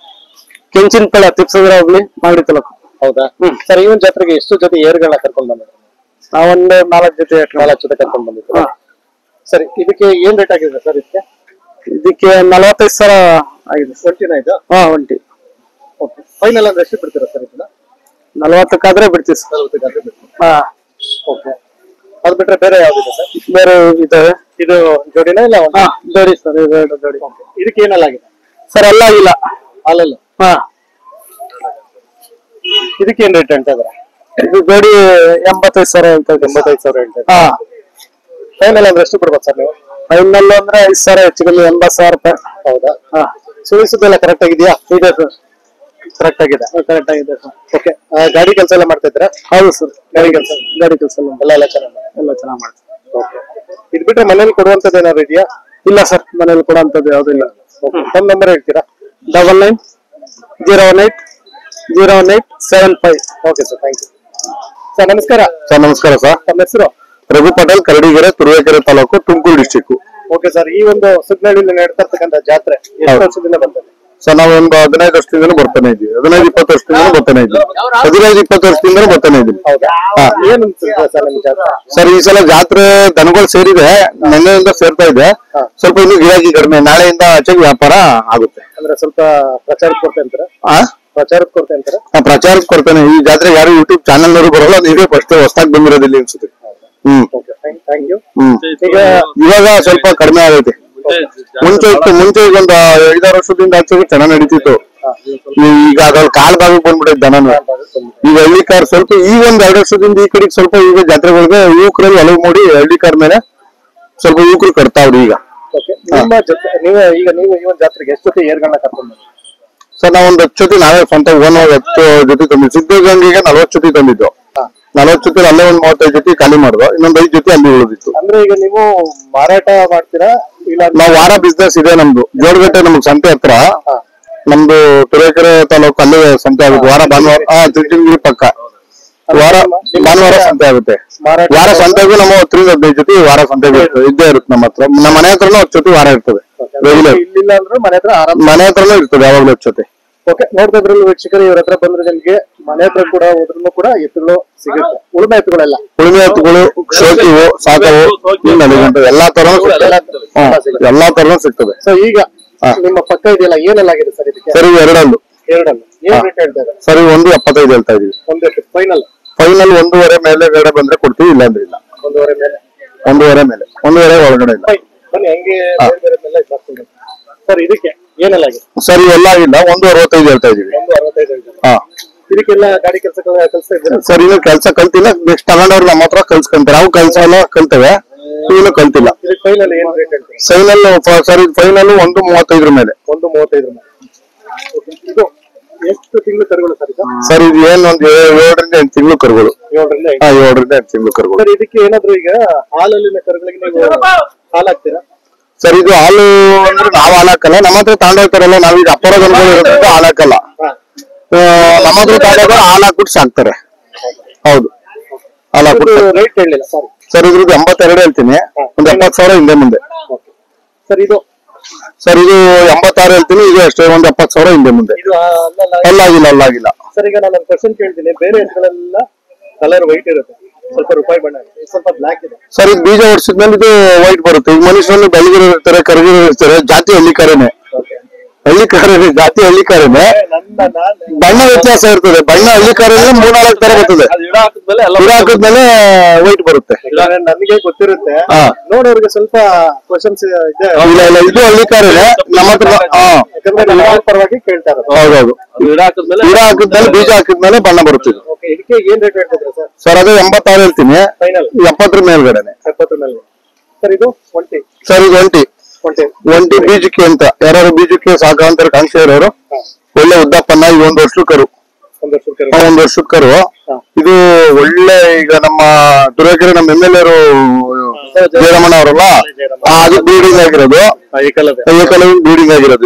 ಕೆಂಚಿನಪಳ್ಳ, ತಿಪ್ಸಂದ್ರ ಹೋಗ್ಲಿ, ಮಾಗಡಿ ತಾಲೂಕು. ಹೌದಾ ಸರ್? ಈ ಒಂದು ಜಾತ್ರೆಗೆ ಎಷ್ಟು ಜೊತೆ ಏರ್ಗಳನ್ನ ಕರ್ಕೊಂಡ್ ಬಂದಿದ್ರು? ನಾವೊಂದು 4 ಜೊತೆ ಕರ್ಕೊಂಡ್ ಬಂದಿದ್ರು. ಸರಿ, ಇದಕ್ಕೆ ಏನ್ ರೇಟ್ ಆಗಿದೆ ಸರ್? ಇದಕ್ಕೆ 45,000 ಆಗಿದೆ. ಒಂಟಿನ ಇದು? ಒಂಟಿ. ಓಕೆ, ಫೈನಲ್ ಅಂದ್ರೆ ಎಷ್ಟು ಬಿಡ್ತೀರಾ ಸರ್ ಇದನ್ನ? 40 ಬಿಡ್ತೀವಿ ಸರ್. 40 ಬಿಡ್ತೀವಿ. ಓಕೆ, ಅದು ಬಿಟ್ರೆ ಬೇರೆ ಯಾವ್ದಿದೆ ಸರ್? ಬೇರೆ ಇದಾವೆ. ಇದು ಜೋಡಿನ ಇಲ್ಲ? ಜೋಡಿ ಸರ್, ಇದು 2 ಜೋಡಿ. ಇದಕ್ಕೆ ಏನೆಲ್ಲ ಆಗಿದೆ ಸರ್? ಎಲ್ಲ ಆಗಿಲ್ಲ, ಹಾಲಲ್ಲ. ಇದಕ್ಕೆ ಏನ್ ರೇಟ್ ಹೇಳ್ತಾ ಇದಾರೆ? ಇದು ಜೋಡಿ 85,000 ಹೇಳ್ತಾ ಇದ್ದೀವಿ. 85,000 ಹೇಳ್ತಾ ಇದ್ದಾರೆ. ಫೈನಲ್ ಅಂದ್ರೆ ಎಷ್ಟು ಕೊಡ್ಬೋದು ಸರ್ ನೀವು? ಫೈನಲ್ ಅಂದ್ರೆ 5,000 ಹೆಚ್ಚು ಕಮ್ಮಿ 80,000 ರೂಪಾಯಿ. ಹೌದಾ? ಸುಳಿಸುದೆಲ್ಲ ಕರೆಕ್ಟ್ ಆಗಿದೆಯಾ? ಇದೆ ಸರ್, ಕರೆಕ್ಟ್ ಆಗಿದೆ. ಕರೆಕ್ಟ್ ಆಗಿದೆ ಸರ್. ಓಕೆ, ಗಾಡಿ ಕೆಲಸ ಎಲ್ಲ ಮಾಡ್ತಾ ಇದ್ದೀರಾ? ಹೌದು ಸರ್, ಗಾಡಿ ಕೆಲಸ ಎಲ್ಲ ಚೆನ್ನಾಗಿ ಮಾಡ್ತೀವಿ. ಓಕೆ, ಇದು ಬಿಟ್ರೆ ಮನೇಲಿ ಕೊಡುವಂತದ್ದು ಏನಾದ್ರು ಇದೆಯಾ? ಇಲ್ಲ ಸರ್, ಮನೇಲಿ ಕೊಡುವಂತದ್ದು ಯಾವ್ದು ಇಲ್ಲ. ಫೋನ್ ನಂಬರ್ ಹೇಳ್ತೀರಾ? 9901801875. Okay sir, thank you sir. ನಮಸ್ಕಾರ. ಸರ್, ನಮಸ್ಕಾರ ಸರ್. ತಮ್ಮ ಹೆಸರು? ರಘು ಪಟೇಲ್, ಕರಡಿಗೆರೆ, ತುರುವೇಕೆರೆ ತಾಲೂಕು, ತುಮಕೂರು ಡಿಸ್ಟಿಕ್. ಓಕೆ ಸರ್, ಈ ಒಂದು ಸುಗ್ನಳ್ಳಿಯಲ್ಲಿ ನಡೀತಾ ಇರ್ತಕ್ಕಂಥ ಜಾತ್ರೆ ಎಷ್ಟು ವರ್ಷದಿಂದ ಬರ್ತದೆ ಸರ್? ನಾವು ಒಂದು 15 ವರ್ಷದಿಂದ ಬರ್ತಾನೆ ಇದ್ವಿ. 15-20 ವರ್ಷದಿಂದ ಬರ್ತಾನೆ ಇದ್ವಿ. 15-20 ವರ್ಷದಿಂದ ಬರ್ತಾನೆ ಇದ್ವಿ. ಏನ್ ಅನ್ಸುತ್ತೆ ಸರ್ ನಿಮ್ ಜಾತ್ರೆ? ಸರ್, ಈ ಸಲ ಜಾತ್ರೆ ದನಗಳು ಸೇರಿದೆ, ನಿನ್ನೆಯಿಂದ ಸೇರ್ತಾ ಇದೆ. ಸ್ವಲ್ಪ ಇನ್ನು ಗಿರಾಕಿ ಕಡಿಮೆ, ನಾಳೆಯಿಂದ ಆಚೆಗೆ ವ್ಯಾಪಾರ ಆಗುತ್ತೆ. ಅಂದ್ರೆ ಸ್ವಲ್ಪ ಪ್ರಚಾರಕ್ಕೆ ಕೊಡ್ತಾ ಅಂತಾರ? ಪ್ರಚಾರಕ್ಕೆ ಕೊಡ್ತಾ ಅಂತಾರ? ಪ್ರಚಾರಕ್ಕೆ ಕೊಡ್ತಾನೆ. ಈ ಜಾತ್ರೆ ಯಾರು ಯೂಟ್ಯೂಬ್ ಚಾನಲ್ ನವರು ಬರೋಲ್ಲ, ನೀವೇ ಫಸ್ಟ್ ಹೊಸದಾಗಿ ಬಂದಿರೋದಿಲ್ಲ ಅನ್ಸುತ್ತೆ. Thank you. ಈಗ ಇವಾಗ ಸ್ವಲ್ಪ ಕಡಿಮೆ ಆಗೈತೆ. ಮುಂಚೆ ಒಂದು 5-6 ವರ್ಷದಿಂದ ಆಚೆಗೆ ಚೆನ್ನಾಗಿ ನಡೀತಿತ್ತು. ಈಗ ಅದ್ರಲ್ಲಿ ಕಾಲ್ ಭಾಗಕ್ಕೆ ಬಂದ್ಬಿಟ್ಟೈತೆ ದನ. ಈಗ ಹಳ್ಳಿ ಕಾರ್ ಸ್ವಲ್ಪ ಈ 1-2 ವರ್ಷದಿಂದ ಈ ಕಡೆಗೆ ಸ್ವಲ್ಪ ಈಗ ಜಾತ್ರೆಗಳಿಗೆ ಯುವಕರಲ್ಲಿ ಒಲವು ಮೂಡಿ ಹಳ್ಳಿ ಕಾರ್ ಮೇಲೆ ಸ್ವಲ್ಪ ಯುವಕರು ಕಟ್ತಾವ್ರಿ ಈಗ. ನಿಮ್ಮ ಜೊತೆ ನೀವು ಈ ಒಂದು ಜಾತ್ರೆಗೆ ಎಷ್ಟು ಜೊತೆ ಏರ್ಗಳನ್ನ ಕರ್ಕೊಂಡು? ಸರ್, ನಾವೊಂದು 10 ಜೊತೆ ನಾವೇ ಸ್ವಂತ 10 ಜೊತೆ ತಂದಿದ್ದು. ಸಿದ್ಧಗಂಗೆಗೆ 40 ಜೊತೆ ತಂದಿದ್ದು. 40 ಜೊತೆ ಅಲ್ಲೇ ಒಂದು 35 ಜೊತೆ ಖಾಲಿ ಮಾಡಿದ್ವು, ಇನ್ನೊಂದು 5 ಜೊತೆ ಅಲ್ಲಿ ಉಳಿದಿತ್ತು. ಅಂದ್ರೆ ಈಗ ನೀವು ಮಾರಾಟ ಮಾಡ್ತೀರಾ? ಇಲ್ಲ, ನಾವು ವಾರ ಬಿಸ್ನೆಸ್ ಇದೆ ನಮ್ದು. ಜೋಡಗಟ್ಟೆ ನಮ್ಗೆ ಸಂತೆ ಹತ್ರ, ನಮ್ದು ತುರುವೇಕೆರೆ ತಾಲೂಕು, ಅಲ್ಲಿ ಸಂತೆ ಆಗುತ್ತೆ. ವಾರ ಭಾನುವಾರ, ತಿರುಚನಗಿರಿ ಪಕ್ಕ ಭಾನುವಾರ ಸಂತೆ ಆಗುತ್ತೆ. ವಾರ ಸಂತೆಗೂ ನಮ್ಮ 10-15 ಜೊತೆ ವಾರ ಸಂತೆಗೂ ಇದ್ದೇ ಇರುತ್ತೆ ನಮ್ಮ ಹತ್ರ. ನಮ್ಮ ಮನೆ ಹತ್ರನೂ 10 ಜೊತೆ ವಾರ ಇರ್ತದೆ. ಇಲ್ಲಿಲ್ಲ ಅಂದ್ರೆ ಮನೆ ಹತ್ರನೂ ಇರ್ತದೆ ಯಾವಾಗ್ಲೂ 10 ಜೊತೆ. ಓಕೆ, ನೋಡ್ತಾ ಇದ್ರಲ್ಲ ವೀಕ್ಷಕರು, ಇವ್ರ ಹತ್ರ ಬಂದ್ರೆ ನಿಮ್ಗೆ ಮನೆ ಹತ್ರ ಕೂಡ ಹೋದ್ರೂ ಕೂಡ ಎತ್ತುಗಳು ಸಿಗುತ್ತೆ. ಉಳುಮೆ ಎತ್ತುಗಳೆಲ್ಲ, ಉಳುಮೆ ಎತ್ತುಗಳು, ಶೋಕಿವು, ಸಾಕವು, ಎಲ್ಲಾ ತರನು ಸಿಗ್ತದೆ. ಸೊ ಈಗ ನಿಮ್ಮ ಪಕ್ಕ ಇದೆಯಲ್ಲ, ಏನೆಲ್ಲ ಆಗಿದೆ ಸರ್ ಇದಕ್ಕೆ? ಸರಿ, 2 ಏನ್ ರೇಟ್ ಹೇಳ್ತಾರೆ? ಸರಿ, 1.75 ಹೇಳ್ತಾ ಇದೀವಿ. ಫೈನಲ್ 1.5 ಮೇಲೆ ಗಡೆ ಬಂದ್ರೆ ಕೊಡ್ತೀವಿ, ಇಲ್ಲ ಅಂದ್ರೆ ಇಲ್ಲ. 1.5 ಮೇಲೆ 1.5 ಒಳಗಡೆ ಇಲ್ಲ. ಬನ್ನಿ, ಹಂಗೆ ಸರ್. ಇದಕ್ಕೆ ಏನೆಲ್ಲ ಆಗಿದೆ ಸರ್? ಇವೆಲ್ಲ ಆಗಿಲ್ಲ, 1.65 ಹೇಳ್ತಾ ಇದೀವಿ. 1.65. ಇದಕ್ಕೆಲ್ಲ ಗಾಡಿ ಕೆಲಸ ಕಲಿಸ್ತಾ ಇದ್ದೀರಾ ಸರ್? ಇನ್ನು ಕೆಲಸ ಕಲ್ತಿಲ್ಲ, ನೆಕ್ಸ್ಟ್ ತಗೊಂಡವ್ರು ನಮ್ಮ ಹತ್ರ ಕಲ್ಸ್ಕೊಂತಾರೆ. ನಾವು ಕೆಲಸ ಎಲ್ಲ ಕಲ್ತೇವೆ, ಇನ್ನು ಕಲ್ತಿಲ್ಲ. ಫೈನಲ್ ಏನ್ ರೇಟ್ ಹೇಳ್ತೀವಿ? ಫೈನಲ್ ಸರ್, ಫೈನಲ್ 1.35 ಮೇಲೆ. 1.35 ಮೇಲೆ. ಇದು ಎಷ್ಟು ತಿಂಗಳು ಕರುಗಳು ಸರ್? ಸರ್, ಇದು ಏನು ಒಂದು 7-8 ತಿಂಗಳು ಕರುಗಳು. 7ರಿಂದ 8 ತಿಂಗಳು ಕರುಗಳು. ಸರ್ ಇದಕ್ಕೆ ಏನಾದ್ರು ಈಗ ಹಾಲಲ್ಲಿನ ಕರುಗಳಿಗೆ ನೀವು ಹಾಲು ಹಾಕ್ತೀರಾ? ಸರ್ ಇದು ಹಾಲು ಅಂದ್ರೆ ನಾವ್ ಹಾಲು ಹಾಕಲ್ಲ, ನಮ್ಮ ಹತ್ರ ತಗೊಂಡೋಗ್ತಾರಲ್ಲ, ನಾವೀಗ ಅಪ್ಪರ ಜನಗಳು ಇರೋದ್ರಿಂದ ಹಾಲು ಹಾಕಲ್ಲ. ನಮ್ಮ ಹತ್ರ ತಗೊಂಡೋಗ ಹಾಲು ಹಾಕ್ಬಿಟ್ಟು ಸಾಕ್ತಾರೆ. ಹೌದು, ಹಾಲು ಹಾಕ್ಬಿಟ್ಟು. ರೇಟ್ ಹೇಳಿಲ್ಲ ಸರ್. ಸರ್ ಇದ್ರದ್ದು 82 ಹೇಳ್ತೀನಿ, ಒಂದು 70,000 ಹಿಂದೆ ಮುಂದೆ. ಸರ್ ಇದು 86 ಹೇಳ್ತೀನಿ, ಇದು ಅಷ್ಟೇ, ಒಂದು 70,000 ಹಿಂದೆ ಮುಂದೆ. ಅಲ್ಲಾಗಿಲ್ಲ. ಸರ್ ಈಗ ನಾನು ಕ್ವಶನ್ ಕೇಳ್ತೀನಿ, ಬೇರೆ ಎತ್ತುಗಳೆಲ್ಲ ಕಲರ್ ವೈಟ್ ಇರುತ್ತೆ, ಸ್ವಲ್ಪ ರೂಪಾಯಿ ಬಣ್ಣ ಇದೆ, ಸ್ವಲ್ಪ ಬ್ಲಾಕ್ ಇದೆ. ಸರ್ ಇದು ಬೀಜ ಹೊಡ್ಸಿದ್ಮೇಲೆ ಇದು ವೈಟ್ ಬರುತ್ತೆ. ಈಗ ಮನುಷ್ಯರಲ್ಲಿ ಬೆಳಗಿರೋ ಇರ್ತಾರೆ, ಕರಗಿರೋ ಇರ್ತಾರೆ, ಜಾತಿ ಹಳ್ಳಿಕಾರನೇ, ಜಾತಿ ಹಳ್ಳಿಕಾರನೇ. ಬಣ್ಣ ವ್ಯತ್ಯಾಸ ಇರ್ತದೆ. ಬಣ್ಣ ಹಳ್ಳಿಕಾರನೇ 3-4 ತರ ಬರ್ತದೆ. ಹಾಕಿದ್ಮೇಲೆ ವೈಟ್ ಬರುತ್ತೆ. ನನಗೆ ಗೊತ್ತಿರುತ್ತೆ, ನೋಡೋರಿಗೆ ಸ್ವಲ್ಪ ಕ್ವಶನ್ಸ್ ಇದೆ. ಇಲ್ಲ, ಇದು ಹಳ್ಳಿಕಾರನೇ ನಮ್ಮ ಹತ್ರ ಪರವಾಗಿ ಕೇಳ್ತಾರೆ. ಹೌದೌದು, ಗಿಡ ಹಾಕಿದ್ಮೇಲೆ ಬೀಜ ಹಾಕಿದ್ಮೇಲೆ ಬಣ್ಣ ಬರುತ್ತೆ. ಇದಕ್ಕೆ ಏನ್ ರೇಟ್ ಹೇಳ್ತಿದ್ರೆ ಸರ್? ಸರ್ ಅದು 86 ಹೇಳ್ತೀನಿ, ಫೈನಲ್ 70 ಮೇಲ್ಗಡೆನೆ. 70 ಮೇಲೆ. ಸರ್ ಇದು 20. ಸರ್ ಇದು ಒಂಟಿ ಬೀಜಕ್ಕೆ ಅಂತ ಯಾರು ಬೀಜಕ್ಕೆ ಸಾಕಾಂತರ ಕಾಂಕ್ಷೆ ಇರೋರು, ಒಳ್ಳೆ ಉದ್ದಪ್ಪನ್ನ. ಈಗ 1 ವರ್ಷದ ಕರು, 1 ವರ್ಷದ ಕರು. ಇದು ಒಳ್ಳೆ, ಈಗ ನಮ್ಮ ತುರುವೇಕೆರೆ ನಮ್ಮ MLA ಜಯರಮಣ ಅವರಲ್ಲ, ಅದು ಬ್ರೀಡಿಂಗ್ ಆಗಿರೋದು, ಏಕಲವ್ಯ ಬ್ರೀಡಿಂಗ್ ಆಗಿರೋದು.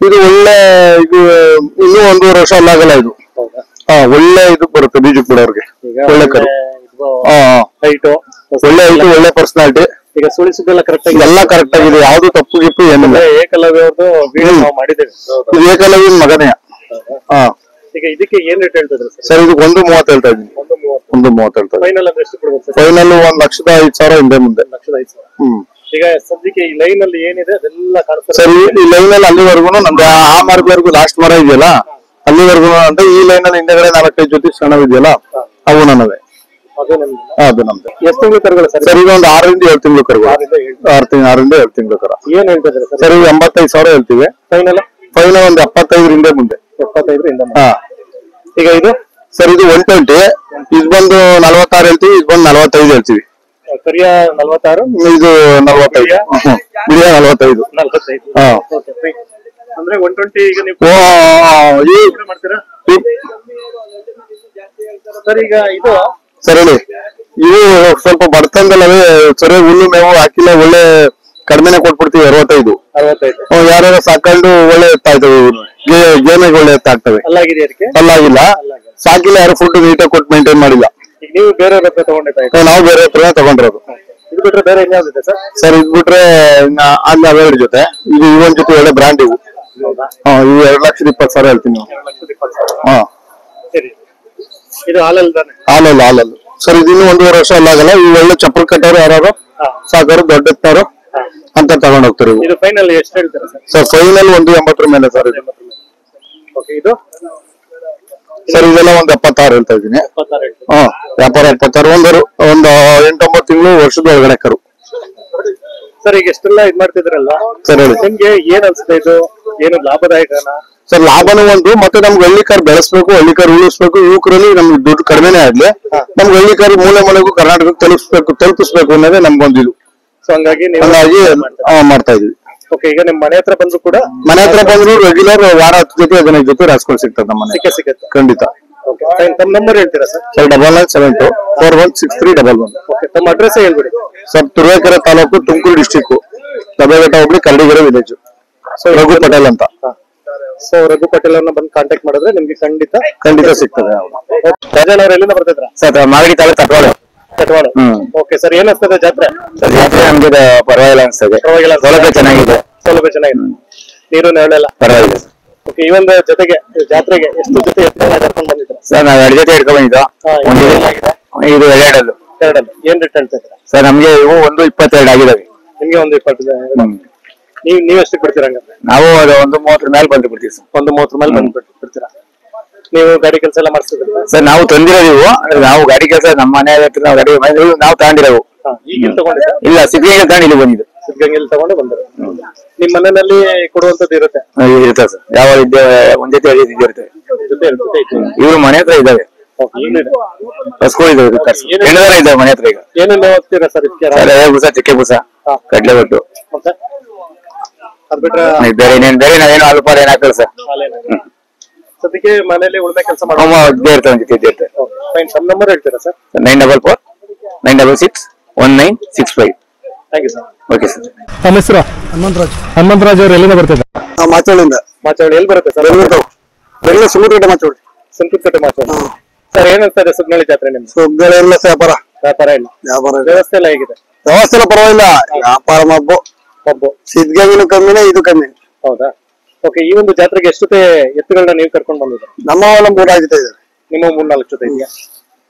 ಇದು ಒಳ್ಳೆ, ಇದು ಇನ್ನೂ 1.5 ವರ್ಷ ಅಲ್ಲಾಗಲ್ಲ. ಇದು ಒಳ್ಳೆ ಇದು ಬರುತ್ತೆ ಬೀಜಕ್ಕೆ ಬಿಡೋರ್ಗೆ. ಒಳ್ಳೆ ಕರು, ಒಳ್ಳೆ ಐಟು, ಒಳ್ಳೆ ಪರ್ಸನಾಲಿಟಿ. ಈಗ ಸುಳಿಸಿದ್ದೆಲ್ಲ ಕರೆಕ್ಟ್ ಆಗಿ ಎಲ್ಲ ಕರೆಕ್ಟ್ ಆಗಿದೆ, ಯಾವ್ದು ತಪ್ಪು ಗಿಪ್ಪು ಏನಿಲ್ಲ. ಏಕಲವ್ಯ ಅವ್ರದ್ದು ವಿಡಿಯೋ ನಾವು ಮಾಡಿದ್ದೇವೆ. ಇದು ಏಕಲವ್ಯನ ಮಗನೇ. ಈಗ ಇದಕ್ಕೆ ಏನ್ ರೇಟ್ ಹೇಳ್ತಿದ್ರು ಸರ್? ಇದು 1.30 ಹೇಳ್ತಾ ಇದ್ದೀನಿ. 1.30 ಹೇಳ್ತಾ ಇದ್ದೀನಿ. ಫೈನಲ್ ಅಂದ್ರೆ ಎಷ್ಟು ಕೊಡ್ಬೋದು ಸರ್? ಫೈನಲ್ 1,05,000 ಹಿಂದೆ ಮುಂದೆ. 1,05,000. ಈಗ ಸದ್ಯಕ್ಕೆ ಈ ಲೈನ್ ಅಲ್ಲಿ ಏನಿದೆ ಅದೆಲ್ಲ ಕಾಣಿಸ್ತದೆ ಸರ್. ಈ ಲೈನ್ ಅಲ್ಲಿ ಅಲ್ಲಿವರೆಗೂ ನಮ್ದು ಆ ಮಾರ್ಗವರೆಗೂ ಲಾಸ್ಟ್ ಮರ ಇದೆಯಲ್ಲ, ಅಲ್ಲಿವರೆಗೂ ಅಂತ. ಈ ಲೈನ್ ಅಲ್ಲಿ ಹಿಂದೆಗಡೆ 4-5 ಜೊತೆ ಸಣ್ಣವಿದೆಯಲ್ಲ, ಅವು ನನ್ನವೇ. ಅದು ನಮ್ದು. ಎಷ್ಟು ತಿಂಗಳು ಕರುಗಳು ಸರ್? ಸರ್ ಈಗ ಒಂದು 6ರಿಂದ 7 ತಿಂಗಳು ಕರುಗಳು. 6ರಿಂದ 7 ತಿಂಗಳು ಕರ. ಏನ್ ಹೇಳ್ತಿದ್ರೆ ಸರ್? ಸರ್ ಈಗ 85,000 ಹೇಳ್ತೀವಿ. ಫೈನಲ್ ಒಂದು 75 ಮುಂದೆ. 75 ಈಗ ಇದು ಸರ್ ಇದು 120. ಇದು ಬಂದು 46 ಹೇಳ್ತೀವಿ, ಇದು ಬಂದು 45 ಹೇಳ್ತೀವಿ. ಕರಿಯ 46, ಇದು 45, ಬಿಡಿಯ 45. ಅಂದ್ರೆ 120. ಈಗ ನೀವು ಮಾಡ್ತೀರಾ ಸರ್? ಈಗ ಇದು ಸರ್ ಹೇಳಿ. ಇವು ಸ್ವಲ್ಪ ಬಡತನದಲ್ಲವೇ, ಸರಿಯಾಗಿ ಹುಲ್ಲು ಮೇವು ಹಾಕಿಲ್ಲ, ಒಳ್ಳೆ ಕಡಿಮೆನೆ ಕೊಟ್ಬಿಡ್ತೀವಿ. 65 ಯಾರ್ಯಾರ ಸಾಕೊಂಡು ಒಳ್ಳೆ ಎತ್ತಾಯ್ತವೆ, ಗೇಮೆಗೆ ಒಳ್ಳೆ ಎತ್ತಾಗ್ತವೆ. ಅಲ್ಲಾಗಿಲ್ಲ, ಸಾಕಿಲ್ಲ, ಯಾರು ಫುಡ್ ನೀಟಾಗಿ ಕೊಟ್ಟು ಮೇಂಟೈನ್ ಮಾಡಿಲ್ಲ. ನೀವು ಬೇರೆ ಹತ್ರ ತಗೊಂಡಿದ್ದ? ನಾವು ಬೇರೆ ಹತ್ರನೇ ತಗೊಂಡಿರೋದು. ಇದು ಬಿಟ್ರೆ ಬೇರೆ ಏನಾಗುತ್ತೆ ಸರ್? ಸರ್ ಇದು ಬಿಟ್ರೆ ಅಲ್ಲಿ ಅವೆರಡು ಜೊತೆ, ಇದು ಇವನ್ ಜೊತೆ ಒಳ್ಳೆ ಬ್ರ್ಯಾಂಡ್ ಇವು. ಇವು 2,20,000 ಹೇಳ್ತೀನಿ. ಇದು ಹಾಲಲ್ಲ? ಹಾಲಲ್ಲ ಸರ್. ಇದು ಇನ್ನೂ 1.5 ವರ್ಷ ಅಲ್ಲಾಗಲ್ಲ. ಇವು ಒಳ್ಳೆ ಚಪ್ಪಲ್ ಕಟ್ಟೋರು ಯಾರು ಸಾಕೋರು, ದೊಡ್ಡ ಎತ್ತಾರು ಅಂತ ತಗೊಂಡ್ ಹೋಗ್ತಾರೆ. ಇದು ಫೈನಲ್ ಎಷ್ಟು ಹೇಳ್ತಾರೆ ಸರ್? ಫೈನಲ್ 180 ಮೇಲೆ ಸರ್. ಇದು ಸರ್ ಇದೆಲ್ಲ ಒಂದು 76 ಹೇಳ್ತಾ ಇದ್ದೀನಿ. ವ್ಯಾಪಾರ 76. ಒಂದು 8-9 ತಿಂಗಳು ವರ್ಷದ ಒಳಗಡೆ ಕರು. ಸರ್ ಈಗ ಎಷ್ಟೆಲ್ಲ ಇದ್ ಮಾಡ್ತಿದ್ರಲ್ಲ ಸರ್, ಹೇಳಿ. ನಿಮ್ಗೆ ಏನ್ ಅನ್ಸುತ್ತೆ? ಇದು ಏನು ಲಾಭದಾಯಕನಾ? ಸರ್ ಲಾಭನೂ ಒಂದು, ಮತ್ತೆ ನಮ್ಗೆ ಹಳ್ಳಿಕಾರ್ ಬೆಳೆಸ್ಬೇಕು, ಹಳ್ಳಿಕಾರ್ ಉಳಿಸ್ಬೇಕು. ಯುವಕರಲ್ಲಿ ನಮ್ಗೆ ದುಡ್ಡು ಕಡಿಮೆನೇ ಆಗ್ಲಿ, ನಮ್ಗೆ ಹಳ್ಳಿಕಾರ್ ಮೂಲೆ ಮೂಲೆಗೂ ಕರ್ನಾಟಕಕ್ಕೆ ತಲುಪಿಸ್ಬೇಕು ಅನ್ನೋದೇ ನಮ್ಗೊಂದು ಇದು. ಸೊ ಹಂಗಾಗಿ ಮಾಡ್ತಾ ಇದೀವಿ. ಓಕೆ. ಈಗ ನಿಮ್ ಮನೆ ಹತ್ರ ಬಂದ್ರು ಕೂಡ? ಮನೆ ಹತ್ರ ಬಂದ್ರು ರೆಗ್ಯುಲರ್ ವಾರ 10 ಜೊತೆ 15 ಜೊತೆ ರಾಸ್ಕೊಂಡು ಸಿಗ್ತದೆ ನಮ್ಮ ಮನೆ. ಸಿಗುತ್ತೆ ಖಂಡಿತ. ತಮ್ಮ ನಂಬರ್ ಹೇಳ್ತೀರಾ ಸರ್? ಸರ್ 9972416311. ಓಕೆ. ತಮ್ಮ ಅಡ್ರೆಸ್ ಹೇಳ್ಬಿಡಿ ಸರ್. ತುರುವೇಕೆರೆ ತಾಲೂಕು, ತುಮಕೂರು ಡಿಸ್ಟಿಕ್, ದಬ್ಬೆಘಟ್ಟ ಹೋಬಳಿ, ಕರಡಿಗೆರೆ ವಿಲೇಜ್. ರಘು ಪಟೇಲ್ ಅಂತ. ಸೊ ರಘು ಪಟೇಲ್ ಅವ್ರನ್ನ ಬಂದು ಕಾಂಟ್ಯಾಕ್ಟ್ ಮಾಡಿದ್ರೆ ನಿಮ್ಗೆ ಖಂಡಿತ ಸಿಗ್ತದೆ. ರಾಜಣ್ಣ ಅವ್ರು ಎಲ್ಲಿಂದ ಬರ್ತಿದ್ರ? Sir Magadi taluk, Tatwada. Okay sir. ಏನ್ ಅನ್ಸ್ತದೆ ಜಾತ್ರೆ? ಸರ್ ಜಾತ್ರೆ ನಮ್ಗೆ ಪರವಾಗಿಲ್ಲ ಅನ್ಸ್ತದೆ. ಸೌಲಭ್ಯ ಚೆನ್ನಾಗಿದೆ. ನೀರು ನೆರಳೆಲ್ಲ ಪರವಾಗಿಲ್ಲ. ಓಕೆ. ಈ ಒಂದು ಜೊತೆಗೆ ಜಾತ್ರೆಗೆ ಎಷ್ಟು ಜೊತೆ ಕರ್ಕೊಂಡು ಬಂದಿದ್ರ ಸರ್? ನಾವ್ 2 ಜೊತೆ ಹಿಡ್ಕೊಂಡ್ ಬಂದಿದ್ದು. ಇದು 2 ಏನ್ ರೇಟ್ ಹೇಳ್ತಾ ಇದ್ರ ಸರ್? ನಮ್ಗೆ ಇವು 1.22 ಆಗಿದಾವೆ. ನಿಮ್ಗೆ 1.20. ನೀವ್ ಎಷ್ಟಕ್ಕೆ ಬಿಡ್ತೀರಾ? ಹಂಗಂದ್ರೆ ನಾವು ಅದು 1.30 ಮೇಲೆ ಬಂದು ಬಿಡ್ತೀವಿ ಸರ್. 1.30 ಮೇಲೆ ಬಂದು ಬಿಡ್ತೀರಾ? ನೀವು ಗಾಡಿ ಕೆಲಸ ಎಲ್ಲ ಮಾಡಿಸ್ತಿದ್ರ ಸರ್? ನಾವು ತಂದಿರೋವು, ನಾವು ಗಾಡಿ ಕೆಲಸ ನಮ್ಮ ಮನೆ ಹತ್ರ ನಾವು ಗಾಡಿ ನಾವು ತಗೊಂಡಿರೋವು. ಈಗಿನ ತಗೊಂಡಿದ್ದ? ಇಲ್ಲ, ಸಿದ್ಧಗಂಗೆ ತಗೊಂಡು ಇಲ್ಲಿ ಬಂದಿದ್ದು. ಸಿದ್ಧಗಂಗೆಲ್ಲಿ ತಗೊಂಡು ಬಂದ್ರೆ ನಿಮ್ ಮನೆಯಲ್ಲಿ ಕೊಡುವಂತದ್ದು ಇರುತ್ತೆ? ಇರ್ತದೆ ಸರ್. ಯಾವ ಒಂದ್ ಜೊತೆ ಇರುತ್ತೆ. ಇವ್ರು ಮನೆ ಹತ್ರ ಇದ್ದಾವೆ. ಹಸ್ಗಳು ಇದಾವೆ, ಇದ್ದಾವೆ ಮನೆ ಹತ್ರ. ಈಗ ಏನೇನು ಹೋಗ್ತೀರಾ ಸರ್? ಬೂಸ, ಚಕ್ಕೆ ಬೂಸ, ಕಡ್ಲೆ ಒಟ್ಟು, ಅದ್ ಬಿಟ್ರೆ ಬೇರೆ ನಾವೇನು ಅಲ್ಪಾರ ಏನ್ ಹಾಕಲ್ಲ ಸರ್. ಸದ್ಯಕ್ಕೆ ಮನೇಲಿ ಉಳ್ಮೆ ಕೆಲಸ ಇದ್ದೇ ಇರ್ತೇವೆ. ಫೈನ್. ತಮ್ಮ ನಂಬರ್ ಹೇಳ್ತೀರಾ sir? 944-966-1965. Thank you sir. Okay sir. ತಮ್ಮ ಹೆಸರು? ಹನುಮಂತರಾಜ್ ಅವ್ರು ಎಲ್ಲಿಂದ ಬರ್ತಿದ್ದ? ಮಾಚೋಳಿಂದ. ಮಾಚೋಳಿ ಎಲ್ಲಿ ಬರುತ್ತೆ ಸರ್? ಬೆಂಗಳೂರು ಸುಮೂರ್ಗಟ್ಟೆ ಮಾಚೋಳಿ. ಸಂತೂರ್ಕಟ್ಟೆ ಮಾಚೋಳಿ. ಸರ್ ಏನಂತಾರೆ ಸುಗ್ನಳ್ಳಿ ಜಾತ್ರೆ ನಿಮ್ಗೆ? ಸುಗ್ಗಳ ಇಲ್ಲ ವ್ಯಾಪಾರ ಇಲ್ಲ. ವ್ಯವಸ್ಥೆ ಎಲ್ಲ ಹೇಗಿದೆ? ವ್ಯವಸ್ಥೆ ಎಲ್ಲ ಪರವಾಗಿಲ್ಲ. ವ್ಯಾಪಾರ ಮಬ್ಬು ಸಿದ್ಧಗಂಗಿನೂ ಕಮ್ಮಿನೇ, ಇದು ಕಮ್ಮಿ. ಹೌದಾ? ಓಕೆ. ಈ ಒಂದು ಜಾತ್ರೆಗೆ ಎಷ್ಟೊತ್ತೆ ಎತ್ತುಗಳನ್ನ ನೀವು ಕರ್ಕೊಂಡು ಬಂದಿದ್ದೀರಾ? ನಮ್ಮ ಹೊಲ 3 ಆಗಿದೆ. ನಿಮ್ಮ 3-4 ಜೊತೆ ಇದೆಯಾ?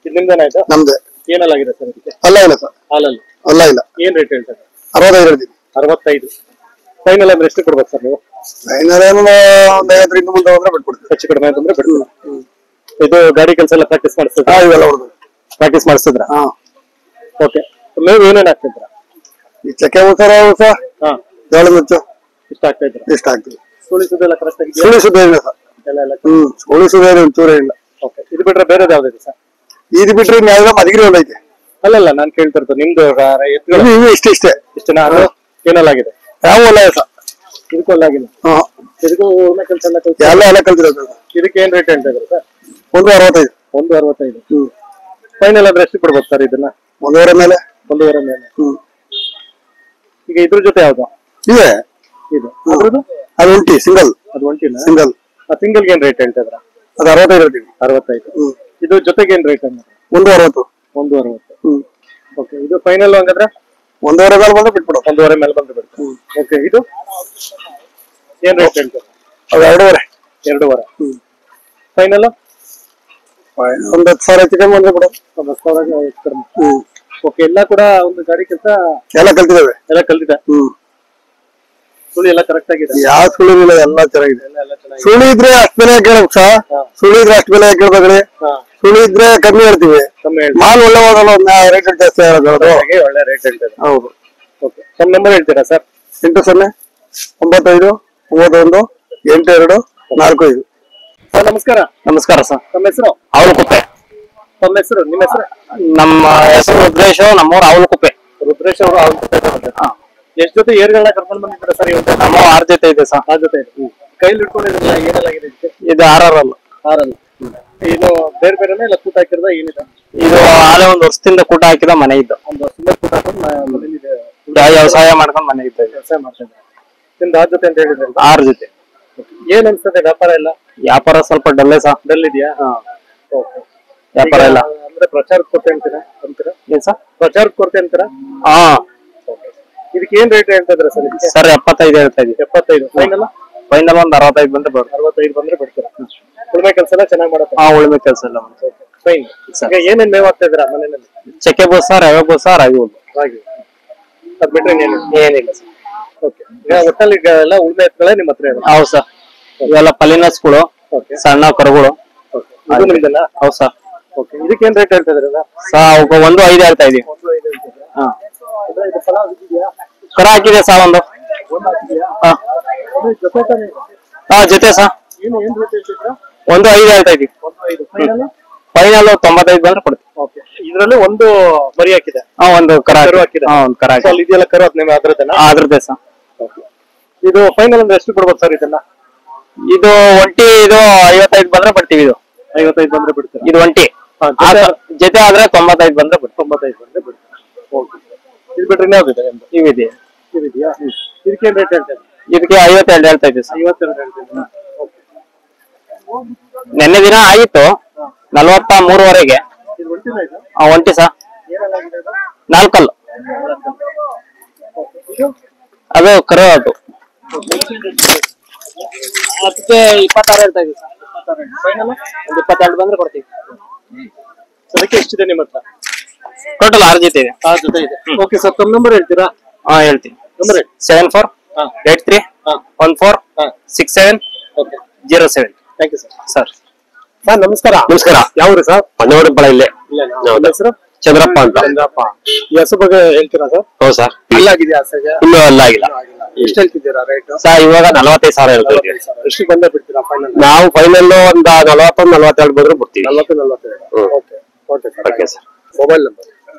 ಇದು ನಿಮ್ದೇನಾಯ್ತು? ನಮ್ದೆ. ಏನೆಲ್ಲಾಗಿದೆ ಸರ್ ಇದಕ್ಕೆ? ಅಲ್ಲ ಇಲ್ಲ ಸರ್. ಹಾಲಲ್ಲಿ ಅಲ್ಲ ಇಲ್ಲ. ಏನ್ ರೇಟ್ ಹೇಳ್ತಾರೆ? 65 ಹೇಳ್ತೀನಿ. 65. ಫೈನಲ್ ಅಂದ್ರೆ ಎಷ್ಟು ಕೊಡ್ಬೇಕು ಸರ್ ನೀವು? ಫೈನಲ್ ಏನು ಒಂದು 50 ಇಂದ ಮುಂದೆ ಹೋದ್ರೆ ಬಿಟ್ಬಿಡ್ತೀವಿ. ಹೆಚ್ಚು ಕಡಿಮೆ ಅಂತಂದ್ರೆ ಬಿಡ್ತೀವಿ. ಇದು ಗಾಡಿ ಕೆಲಸ ಎಲ್ಲ ಪ್ರಾಕ್ಟೀಸ್ ಮಾಡಿಸ್ತಿದ್ರ? ಇವೆಲ್ಲ ಪ್ರಾಕ್ಟೀಸ್ ಮಾಡಿಸ್ತಿದ್ರ? ಹಾ. ಓಕೆ. ಮೇವು ಏನೇನ್ ಹಾಕ್ತಿದ್ರ? ಈ ಚಕ್ಕೆ ಉತ್ತರ ಜೋಳ ಮಿರ್ಚು ಇಷ್ಟ ಆಗ್ತಾ ಇದ್ರ? ಇಷ್ಟ ಆಗ್ತದೆ. ಸುಳಿಸುದೆಲ್ಲ ಕರೆಕ್ಟ್ ಆಗಿ? ಸುಳಿಸುದೇನಿಲ್ಲ ಸರ್. ಸುಳಿಸುದೇನು ಒಂಚೂರೇ ಇಲ್ಲ. ಓಕೆ. ಇದು ಬಿಟ್ರೆ ಬೇರೆದು ಯಾವ್ದಿದೆ ಸರ್? ಇದು ಬಿಟ್ರೆ ಇನ್ಯಾವ್ದು ಮದಗಿರಿ ಒಂದು ಐತೆ. ಅಲ್ಲಲ್ಲ, ನಾನ್ ಕೇಳ್ತಿರ್ತೀನಿ ನಿಮ್ದು ಎತ್ತುಗಳು ಇವು ಇಷ್ಟೇ. ಇಷ್ಟನಾ? ಏನೆಲ್ಲಾಗಿದೆ? ಯಾವ ಹೊಲ ಸರ್? ಇದಕ್ಕೂ ಅಲ್ಲಾಗಿಲ್ಲ. ಇದಕ್ಕೂ ಕೆಲಸ ಎಲ್ಲ ಕಲ್ತಿರೋದು. ಇದಕ್ಕೆ ಏನ್ ರೇಟ್ ಹೇಳ್ತಾ ಇದ್ರು ಸರ್? 165. 165. ಫೈನಲ್ ಅಂದ್ರೆ ಎಷ್ಟು ಕೊಡ್ಬೋದು ಸರ್ ಇದನ್ನ? 1.5 ಮೇಲೆ. 1.5 ಮೇಲೆ. ಈಗ ಇದ್ರ ಜೊತೆ ಯಾವ್ದು ಇದೆ? ಇದು ಅದ್ರದ್ದು ಅದು ಒಂಟಿ ಸಿಂಗಲ್. ಅದು ಒಂಟಿನ ಸಿಂಗಲ್. ಆ ಸಿಂಗಲ್ಗೆ ಏನ್ ರೇಟ್ ಹೇಳ್ತಾ ಇದ್ರ? ಅದು 65 ಹೇಳ್ತೀವಿ. 65. ಇದು ಜೊತೆಗೆ ಏನ್ ರೇಟ್ ಅಂದ್ರೆ? 160. 160. ಓಕೆ. ಇದು ಫೈನಲ್ ಹಂಗಂದ್ರೆ 1.5 ಮೇಲೆ ಬಂದ್ರೆ ಬಿಟ್ಬಿಡು. 1.5 ಮೇಲೆ ಬಂದ್ರೆ ಬಿಡ್ತು. ಓಕೆ. ಇದು ಏನ್ ರೇಟ್ ಹೇಳ್ತಾರೆ? ಅದು 2.5. 2.5. ಫೈನಲ್ ಒಂದು 10,000 ಚಿಕನ್ ಬಂದ್ರೆ ಬಿಡು. 10,000 ಹೆಚ್ಚು ಕಡಿಮೆ. ಓಕೆ. ಎಲ್ಲ ಕೂಡ ಒಂದು ಗಾಡಿ ಕೆಲಸ ಎಲ್ಲ ಕಲ್ತಿದ್ದೇವೆ. ಎಲ್ಲ ಕಲ್ತಿದೆ. ಸುಳಿ ಎಲ್ಲ ಕರೆಕ್ಟ್ ಆಗಿದೆ? ಯಾವ ಸುಳಿ ಇಲ್ಲ, ಎಲ್ಲ ಚೆನ್ನಾಗಿದೆ. ಸುಳಿ ಇದ್ರೆ ಅಷ್ಟು ಬೆಲೆ ಕೇಳ್ಬೇಕು ಸರ್. ಸುಳಿ ಇದ್ರೆ ಅಷ್ಟು ಬೆಲೆ ಕೇಳ್ಬೇಕ್ರಿ. ಸುಳಿ ಇದ್ರೆ ಕಮ್ಮಿ ಹೇಳ್ತೀವಿ. ಮಾಲ್ ಒಳ್ಳೆ ಹೋಗಲ್ಲ, ರೇಟ್ ಜಾಸ್ತಿ ಹೇಳೋದು. ಒಳ್ಳೆ ರೇಟ್ ಹೇಳ್ತಾರೆ. ಹೌದು. ಓಕೆ. ತಮ್ಮ ನಂಬರ್ ಹೇಳ್ತೀರಾ ಸರ್? 80-95-82-42-45. ಸರ್ ನಮಸ್ಕಾರ. ನಮಸ್ಕಾರ ಸರ್. ತಮ್ಮ ಹೆಸರು? ಅವಲಕುಪ್ಪೆ. ತಮ್ಮ ಹೆಸರು? ನಿಮ್ಮ ಹೆಸರು? ನಮ್ಮ ಹೆಸರು ರುದ್ರೇಶ್. ನಮ್ಮೂರು ಅವಲಕುಪ್ಪೆ. ರುದ್ರೇಶ್ ಅವರು ಅವಲಕುಪ್ಪೆ. ಎಷ್ಟು ಜೊತೆ ಏರ್ಗಳನ್ನ ಕರ್ಕೊಂಡು ಬಂದಿದ್ದೀರಾ ಸರ್ ಇವತ್ತು? ನಮ್ಮ 6 ಜೊತೆ ಇದೆ ಸರ್. 6 ಜೊತೆ ಇದೆ. ಕೈಲಿ ಇಟ್ಕೊಂಡಿದ್ರಲ್ಲ, ಏನೆಲ್ಲಾಗಿದೆ ಇದಕ್ಕೆ? ಇದು 6 ಇನ್ನು ಬೇರೆ ಬೇರೆನೇ ಇಲ್ಲ ಕೂಟ ಹಾಕಿರೋದ ಏನಿದೆ? ಇದು ಆಲೆ 1 ವರ್ಷದಿಂದ ಕೂಟ ಹಾಕಿದ ಮನೆ ಇದ್ದು. 1 ವರ್ಷದಿಂದ ಕೂಟ ಹಾಕೊಂಡು ವ್ಯವಸಾಯ ಮಾಡ್ಕೊಂಡು ಮನೆ ಇದ್ದ. ವ್ಯವಸಾಯ ಮಾಡ್ತಾ ಇದ್ದಾರೆ. ನಿಮ್ದು 6 ಜೊತೆ ಅಂತ ಹೇಳಿದ್ರೆ 6 ಜೊತೆ. ಏನ್ ಅನ್ಸ್ತದೆ ವ್ಯಾಪಾರ ಎಲ್ಲ? ವ್ಯಾಪಾರ ಸ್ವಲ್ಪ ಡಲ್ಲೇ ಸರ್. ಡಲ್ ಇದೆಯಾ? ವ್ಯಾಪಾರ ಇಲ್ಲ ಅಂದ್ರೆ ಪ್ರಚಾರದ ಕೊರತೆ ಅಂತೀರಾ? ಏನ್ ಸರ್? ಪ್ರಚಾರದ ಕೊರತೆ ಅಂತೀರಾ? ಇದಕ್ಕೆ ಏನ್ ರೇಟ್ ಹೇಳ್ತಾ ಇದ್ರ ಸರ್? ಸರ್ 75 ಹೇಳ್ತಾ ಇದೀವಿ. 75. ಫೈನಲ್ ಒಂದು 65 ಬಂದ್ರೆ ಬರುತ್ತೆ. 65 ಬಂದ್ರೆ ಬಿಡ್ತೀರಾ? ಉಳ್ಮೆ ಕೆಲಸ ಎಲ್ಲ ಚೆನ್ನಾಗಿ ಮಾಡುತ್ತೆ? ಉಳುಮೆ ಕೆಲಸ ಎಲ್ಲ ಫೈನ್. ಈಗ ಏನೇನ್ ಮೇವ್ ಆಗ್ತಾ ಇದ್ದೀರಾ ಮನೆಯಲ್ಲಿ? ಚಕ್ಕೆ ಬೂಸ, ರವೆ ಬೂಸ, ರಾಗಿ ಹುಲ್ಲು. ಅದ್ ಬಿಟ್ರೆ ಏನಿಲ್ಲ ಸರ್. ಓಕೆ. ಈಗ ಒಟ್ಟಲ್ಲಿ ಎಲ್ಲ ಉಳ್ಮೆ ಎತ್ತುಗಳೇ ನಿಮ್ಮ ಹತ್ರ ಇರೋದು? ಹೌದು ಸರ್. ಇವೆಲ್ಲ ಪಲಿನಸ್ಗಳು, ಸಣ್ಣ ಕರುಗಳು. ಇದು ನಿಮ್ದೆಲ್ಲ? ಹೌದು ಸರ್. ಓಕೆ. ಇದಕ್ಕೆ ಏನ್ ರೇಟ್ ಹೇಳ್ತಾ ಇದ್ದೀರಾ ಸರ್? 1.5 ಹೇಳ್ತಾ ಇದೀವಿ. 1.5 ಹೇಳ್ತಿದ್ದೀರಾ? ಇದು ಫಲ ಆಗಿದೆಯಾ? ಕರ ಹಾಕಿದೆ ಸರ್ ಒಂದು. ಜೊತೆ ಸರ್ ಏನು ಏನ್ ರೇಟ್ ಹೇಳ್ತಿದ್ದೀರಾ? 1.5 ಹೇಳ್ತಾ ಇದೀವಿ. 1.5. ಫೈನಲ್ 95 ಬಂದ್ರೆ ಕೊಡ್ತೀವಿ. ಓಕೆ. ಇದ್ರಲ್ಲಿ ಒಂದು ಮರಿ ಹಾಕಿದೆ? ಒಂದು ಕರ ಹಾಕಿದೆ. ಒಂದು ಕರ ಹಾಕಿ. ಅಲ್ಲಿ ಇದೆಯಲ್ಲ ಕರು, ನಿಮ್ಗೆ ಅದ್ರದ್ದೇನಾ? ಅದ್ರದ್ದೇ ಸರ್. ಇದು ಫೈನಲ್ ಅಂದ್ರೆ ಎಷ್ಟು ಕೊಡ್ಬೋದು ಸರ್ ಇದನ್ನ? ಇದು ಒಂಟಿ. ಇದು 55 ಬಂದ್ರೆ ಬಿಡ್ತೀವಿ. ಇದು 55 ಬಂದ್ರೆ ಬಿಡ್ತೀರಾ? ಇದು ಒಂಟಿ. ಜೊತೆ ಆದ್ರೆ 95 ಬಂದ್ರೆ ಬಿಡ್ತೀವಿ. 95 ಬಂದ್ರೆ ಬಿಡ್ತೀವಿ. ಓಕೆ. ಇದು ಬಿಟ್ರೆ ಇನ್ಯಾವ್ದಿದೆ ನಿಮ್ದು? ಇವಿದೆಯಾ? ಇದಕ್ಕೆ ಏನ್ ರೇಟ್ ಹೇಳ್ತಾ ಇದ್ದೀರಾ? ಇದಕ್ಕೆ 52 ಹೇಳ್ತಾ ಇದ್ದೀವಿ ಸರ್. 52 ಹೇಳ್ತಿದ್ದೀರಾ? ನಿನ್ನೆ ದಿನ ಆಗಿತ್ತು 43ವರೆಗೆ. ಒಂಟಿ ಸರ್. 4 ಅದು ಕರು. ಅದು ಅದಕ್ಕೆ 26 ಹೇಳ್ತಾ ಇದೀವಿ ಸರ್. 22 ಬಂದ್ರೆ ಕೊಡ್ತೀವಿ. ಅದಕ್ಕೆ ಎಷ್ಟಿದೆ ನಿಮ್ಮ ಹತ್ರ? ಟೋಟಲ್ 6 ಜೊತೆ ಇದೆ. 6 ಜೊತೆ ಇದೆ. Okay sir. ತಮ್ಮ ನಂಬರ್ ಹೇಳ್ತೀರಾ? ಹೇಳ್ತೀನಿ. Number 74-83-14-67-07. Thank you sir. Sir ನಮಸ್ಕಾರ. ನಮಸ್ಕಾರ. ಯಾವ್ರಿ ಸರ್? ಪಂಡವರಪಳ ಇಲ್ಲೇ. ಹೆಸರು? ಚಂದ್ರಪ್ಪ ಅಂತ. ಚಂದ್ರಪ್ಪ. ಈ ಹಸು ಬಗ್ಗೆ ಹೇಳ್ತೀರಾ ಸರ್? ಹೌದು ಸರ್. ಅಲ್ಲಾಗಿದೆಯಾ ಹಸುಗೆ? ಇನ್ನೂ ಅಲ್ಲಾಗಿಲ್ಲ. ಎಷ್ಟು ಹೇಳ್ತಿದ್ದೀರಾ ರೇಟ್? ಸರ್ ಇವಾಗ 45,000 ಹೇಳ್ತೀವಿ. ಎಷ್ಟು ಬಂದೇ ಬಿಡ್ತೀರಾ ಫೈನಲ್? ನಾವು ಫೈನಲ್ ಒಂದು 41-42 ಬಂದ್ರೆ ಬಿಡ್ತೀವಿ. 40-42. Okay. Okay sir. Mobile number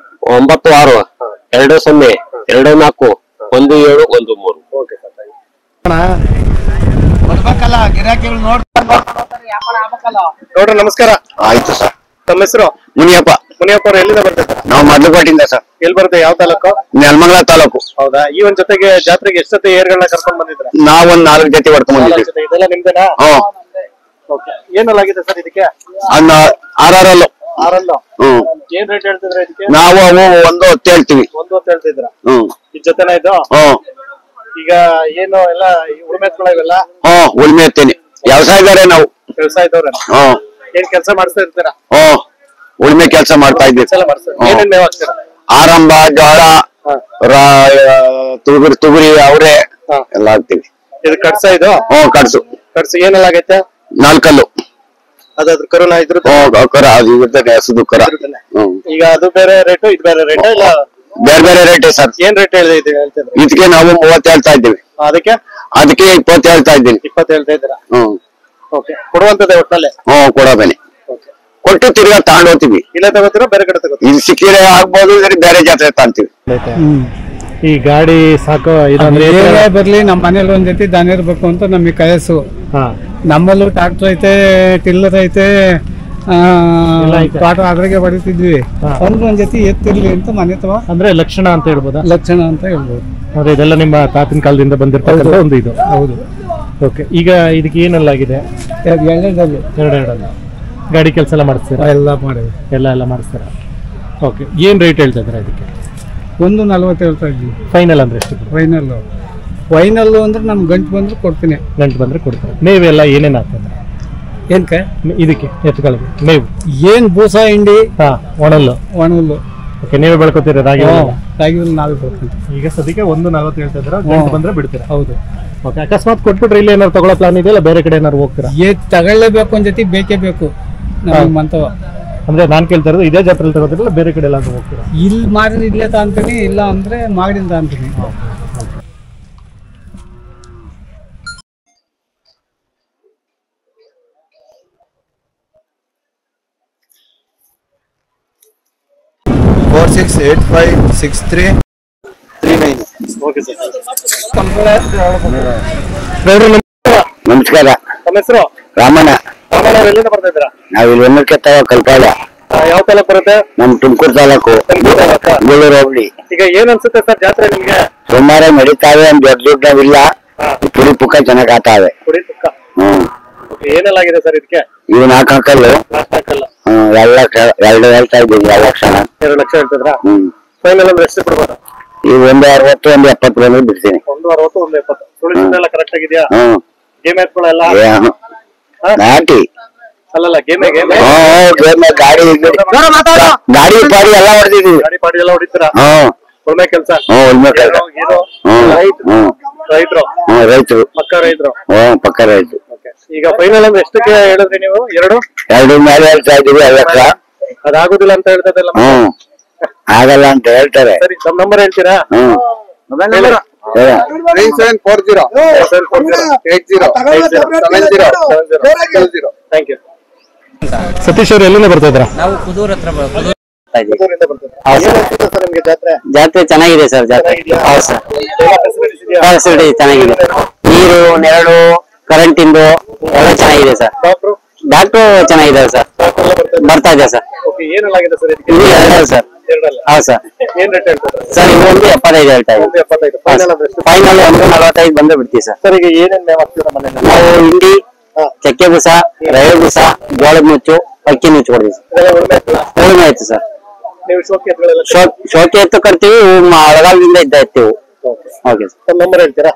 96-20-24-17-13. Okay sir. ಗಿರಾಕಿಗಳು ನೋಡ್ತಾರೆ. ಗೌಡ್ರ ನಮಸ್ಕಾರ. ಆಯ್ತು ಸರ್. ತಮ್ಮ ಹೆಸರು? ಮುನಿಯಪ್ಪ. ಮುನಿಯಪ್ಪ ಅವ್ರು ಎಲ್ಲಿಂದ ಬರ್ತಿದ್ದಾರೆ? ನಾವು ಮದ್ಲಕೋಟಿಂದ ಸರ್. ಎಲ್ಲಿ ಬರುತ್ತೆ, ಯಾವ ತಾಲೂಕು? ನೆಲಮಂಗಲ ತಾಲೂಕು. ಹೌದಾ? ಈ ಒಂದ್ ಜೊತೆಗೆ ಜಾತ್ರೆಗೆ ಎಷ್ಟು ಜೊತೆ ಏರ್ಗಳನ್ನ ಕರ್ಕೊಂಡ್ ಬಂದಿದ್ರ? ನಾವೊಂದ್ 4 ಜೊತೆ ಹೊಡ್ಕೊಂಡ್ ಬಂದಿದ್ದೀವಿ. ಇದೆಲ್ಲ ನಿಮ್ದೇನಾ? ಏನಲ್ಲಾಗಿದೆ ಸರ್ ಇದಕ್ಕೆ? ಆರಲ್ಲೂ. ಏನ್ ರೇಟ್ ಹೇಳ್ತಿದ್ರ ಇದಕ್ಕೆ? ನಾವು ಅವು 1.10 ಹೇಳ್ತೀವಿ. 1.10 ಹೇಳ್ತಿದ್ರ? ಇದ್ ಜೊತೆನಾ ಇದು? ಈಗ ಏನು ಎಲ್ಲ ಉಳ್ಮೆತ್ಗಳ ಇವೆಲ್ಲ? ಉಳ್ಮೆ ಎತ್ತೇನೆ. ವ್ಯವಸಾಯದಾರೆ ನಾವು. ವ್ಯವಸಾಯದವ್ರ? ಏನ್ ಕೆಲಸ ಮಾಡಿಸ್ತಾ ಇರ್ತೀರಾ? ಉಳ್ಮೆ ಕೆಲಸ ಮಾಡ್ತಾ ಇದ್ದೀವಿ. ಏನೇನ್ ಮೇವ್ ಹಾಕ್ತೀರಾ? ಆರಂಭ, ಜೋಳ, ತುಗುರಿ ಅವರೇ ಎಲ್ಲ ಹಾಕ್ತಿವಿ. ಇದು ಕಡ್ಸ? ಇದು ಕಡ್ಸು. ಕಡ್ಸು ಏನೆಲ್ಲ ಆಗೈತೆ? 4 ಕಲ್ಲು. ಅದಾದ್ರ ಕರುನ ಇದ್ರದ್ದು? ಕರ ಅದು ಹಸುದು ಕರ. ಈಗ ಅದು ಬೇರೆ ರೇಟು, ಇದು ಬೇರೆ ರೇಟ್? ಇಲ್ಲ ಬೇರೆ ಬೇರೆ ರೇಟ್ ಸರ್. ಏನ್ ರೇಟ್ ಹೇಳಿದೆ? ಇದಕ್ಕೆ ನಾವು 30 ಹೇಳ್ತಾ ಇದ್ದೀವಿ. ಅದಕ್ಕೆ 20 ಹೇಳ್ತಾ ಇದ್ದೀನಿ. 20 ಹೇಳ್ತಾ ಇದ್ದೀರಾ? ಕೊಡುವಂತದ್ದೇ ಒಟ್ಟಲ್ಲಿ? ಕೊಡೋದೇನೆ. ಕೊಟ್ಟು ತಿರ್ಗಾ ತಗೊಂಡ್ ಹೋಗ್ತೀವಿ. ಇಲ್ಲೇ ತಗೋತೀರಾ ಬೇರೆ ಕಡೆ ತಗೋತೀರಾ? ಇದು ಸಿಕ್ಕಿದ್ರೆ ಆಗ್ಬೋದು, ಬೇರೆ ಜಾತ್ರೆ ತಾಂತೀವಿ. ಈ ಗಾಡಿ ಸಾಕೋ ಬರ್ಲಿ, ನಮ್ಮ ಮನೇಲಿ ಒಂದ್ ಜೊತೆ ದನ ಇರ್ಬೇಕು ಅಂತ ನಮಗೆ ಕಯಸ್ಸು. ನಮ್ಮಲ್ಲೂ ಟ್ರಾಕ್ಟರ್ ಐತೆ, ಟಿಲ್ಲರ್ ಐತೆ, ತೋಟ ಅದ್ರಾಗೆ ಹೊಡಿತಿದ್ವಿ. ಒಂದ್ ಜೊತೆ ಎತ್ತಿರ್ಲಿ ಅಂತ ಮನೆ ತವ ಅಂದ್ರೆ ಲಕ್ಷಣ ಅಂತ ಹೇಳ್ಬೋದಾ? ಲಕ್ಷಣ ಅಂತ ಹೇಳ್ಬೋದು. ಅಂದ್ರೆ ಇದೆಲ್ಲ ನಿಮ್ಮ ತಾತಿನ ಕಾಲದಿಂದ ಬಂದಿರ್ತಕ್ಕಂಥ ಒಂದು ಇದು. ಹೌದು. ಓಕೆ. ಈಗ ಇದಕ್ಕೆ ಏನಲ್ಲಾಗಿದೆ? ಎರಡೆರಡಲ್ಲಿ ಗಾಡಿ ಕೆಲಸ ಎಲ್ಲ ಮಾಡಿಸ್ತೀರಾ? ಎಲ್ಲ ಮಾಡಿವಿ. ಎಲ್ಲ ಮಾಡಿಸ್ತೀರಾ? ಓಕೆ. ಏನ್ ರೇಟ್ ಹೇಳ್ತಾ ಇದ್ದೀರಾ ಇದಕ್ಕೆ? 1.40 ಹೇಳ್ತಾ ಇದ್ವಿ. ಫೈನಲ್ ಅಂದ್ರೆ ಎಷ್ಟು? ಫೈನಲ್ ಅಂದ್ರೆ ನಮ್ ಗಂಟು ಬಂದ್ರೆ ಕೊಡ್ತೀನಿ. ಗಂಟು ಬಂದ್ರೆ ಕೊಡ್ತಾರೆ. ಮೇವೆಲ್ಲ ಏನೇನ್ ಆಗ್ತದೆ ಏನ್ಕ ಇದಕ್ಕೆ? ಎತ್ತುಗಳಿಗೆ ಮೇವು ಏನ್ ಬೂಸ, ಹಿಂಡಿ, ಒಣಲ್ಲು. ಓಕೆ. ನೀವೇ ಬೆಳ್ಕೊತೀರಾ ರಾಗಿ? ನಾವೇ ಕೊಡ್ತೀವಿ. ಈಗ ಸದ್ಯಕ್ಕೆ 1.40 ಹೇಳ್ತಾ ಇದ್ದೀರಾ, ಗಂಟು ಬಂದ್ರೆ ಬಿಡ್ತೀರಾ? ಹೌದು. ಓಕೆ. ಅಕಸ್ಮಾತ್ ಕೊಟ್ಬಿಟ್ರೆ ಇಲ್ಲಿ ಏನಾದ್ರು ತಗೊಳ್ಳೋ ಪ್ಲಾನ್ ಇದೆಯಲ್ಲ, ಬೇರೆ ಕಡೆ ಏನಾದ್ರು ಹೋಗ್ತೀರಾ? ತಗೊಳ್ಳೇಬೇಕು, ಒಂದ್ ಜೊತೆ ಬೇಕೇ ಬೇಕು ಮಂತವ. ಅಂದ್ರೆ ನಾನ್ ಕೇಳ್ತಾ ಇರೋದು ಇದೇ ಜಾತ್ರೆಯಲ್ಲಿ ತಗೋತಿರಲ್ಲ, ಬೇರೆ ಕಡೆ ಎಲ್ಲ ಹೋಗ್ತೀರಾ? ಇಲ್ಲಿ ಮಾರಿದ್ರೆ ಇಲ್ಲೇ ತಾಂತೀನಿ, ಇಲ್ಲ ಅಂದ್ರೆ ಮಾಡಿಂದ ಅಂತೀನಿ. ನಮಸ್ಕಾರ. ತಮ್ಮ ಹೆಸರು? ರಾಮಣ್ಣ. ಎಲ್ಲಿಂದ ಬರ್ತಾ ಇದ್ದೀರಾ? ನಾವ್ ಇಲ್ಲಿ ಒಂದಕ್ಕೆ ಕಲ್ಪಾಳ. ಯಾವ ತಾಲೂಕು ಬರುತ್ತೆ? ನಮ್ ತುಮಕೂರು ತಾಲೂಕು, ಬೇಲೂರು ಹೋಬಳಿ. ಈಗ ಏನ್ ಅನ್ಸುತ್ತೆ ಸರ್ ಜಾತ್ರೆ ನಿಮ್ಗೆ? ಸುಮಾರು ನಡೀತಾವೆ, ದೊಡ್ಡವಿಲ್ಲ. ಪುಡಿ ಪುಕ್ಕ ಚೆನ್ನಾಗ್ ಆತಾವೆ. ಏನೆಲ್ಲಾಗಿದೆ ಸರ್ ಇದಕ್ಕೆ? ಇವು 4 ಅಂಕಲ್ಲು. 4 ಅಂಕಲ್. 2 ಹೇಳ್ತಾ ಇದ್ದೀವಿ. 2 ಲಕ್ಷ. 2 ಲಕ್ಷ ಹೇಳ್ತಿದ್ರಾ? ಫೈನಲ್ ಅಂದ್ರೆ ಎಷ್ಟು ಕೊಡ್ಬೋದು? ಈಗ 1.60, 1.70 ಬಂದ್ರೆ ಬಿಡ್ತೀನಿ. 1.60, 1.70. ಸುಳಿಸೆಲ್ಲ ಕರೆಕ್ಟ್ ಆಗಿದೆಯಾ? ಗೇಮ್ ಎತ್ಕೊಳ್ಳಲ್ಲ? ನಾಟಿ ಅಲ್ಲಲ್ಲ, ಗೇಮ್ ಗಾಡಿ ಪಾಡಿ ಎಲ್ಲ ಹೊಡೆದಿದ್ದೀವಿ. ಗಾಡಿ ಪಾಡಿ ಎಲ್ಲ ಹೊಡಿತೀರಾ? ಉಳ್ಮೆ ಕೆಲಸ? ರೈತರು ಪಕ್ಕ ರೈತರು? ಪಕ್ಕ ರೈತರು. ಈಗ ಫೈನಲ್ ಅಂದ್ರೆ ಎಷ್ಟಕ್ಕೆ ಹೇಳಿದ್ರಿ ನೀವು? 2 ಮೇಲೆ ಹೇಳ್ತಾ ಇದೀವಿ. 5 ಲಕ್ಷ. ಅದಾಗುದಿಲ್ಲ ಅಂತ ಹೇಳ್ತದಲ್ಲ? ಆಗಲ್ಲ ಅಂತ ಹೇಳ್ತಾರೆ. ಸರಿ, ನಮ್ ನಂಬರ್ ಹೇಳ್ತೀರಾ? 3740807070. Thank you. ಸತೀಶ್ ಅವರು ಎಲ್ಲಿಂದ ಬರ್ತಾ ಇದ್ರ? ನಾವು ಕುದೂರ್ ಹತ್ರ ನಿಮ್ಗೆ ಜಾತ್ರೆ ಚೆನ್ನಾಗಿದೆ ಸರ್. ಜಾತ್ರೆ ಹೌದು ಸರ್. ಫೆಸಿಲಿಟಿ ಚೆನ್ನಾಗಿದೆ. ನೀರು, ನೆರಳು, ಕರೆಂಟ್ ಇಂದು ಎಲ್ಲ ಚೆನ್ನಾಗಿದೆ ಸರ್. ಡಾಕ್ಟ್ರು ಚೆನ್ನಾಗಿದ್ದಾರೆ ಸರ್. ಬರ್ತಾ ಇದೆ ಸರ್. ಇದು 2 ಸರ್. ಹೌದು ಸರ್. ಸರ್ ಇದು 1.75 ಹೇಳ್ತಾ ಇದ್ದೀವಿ. ಫೈನಲ್ 1.45 ಬಂದ್ರೆ ಬಿಡ್ತೀವಿ ಸರ್. ನಾವು ಹಿಂಡಿ, ಚಕ್ಕೆ ಬೂಸ, ರವೆ ಬೂಸ, ಜೋಳದ ನುಚ್ಚು, ಅಕ್ಕಿ ನುಚ್ಚು ಕೊಡ್ತೀವಿ ಸರ್. ಉಳುಮೆ ಆಯ್ತು ಸರ್. ಶೋಕಿ ಎತ್ತು ಕಟ್ತೀವಿ. ಒಳಗಾಲದಿಂದ ಇದ್ದ ಎತ್ತೀವಿ. Okay sir. ನಂಬರ್ ಹೇಳ್ತೀರಾ?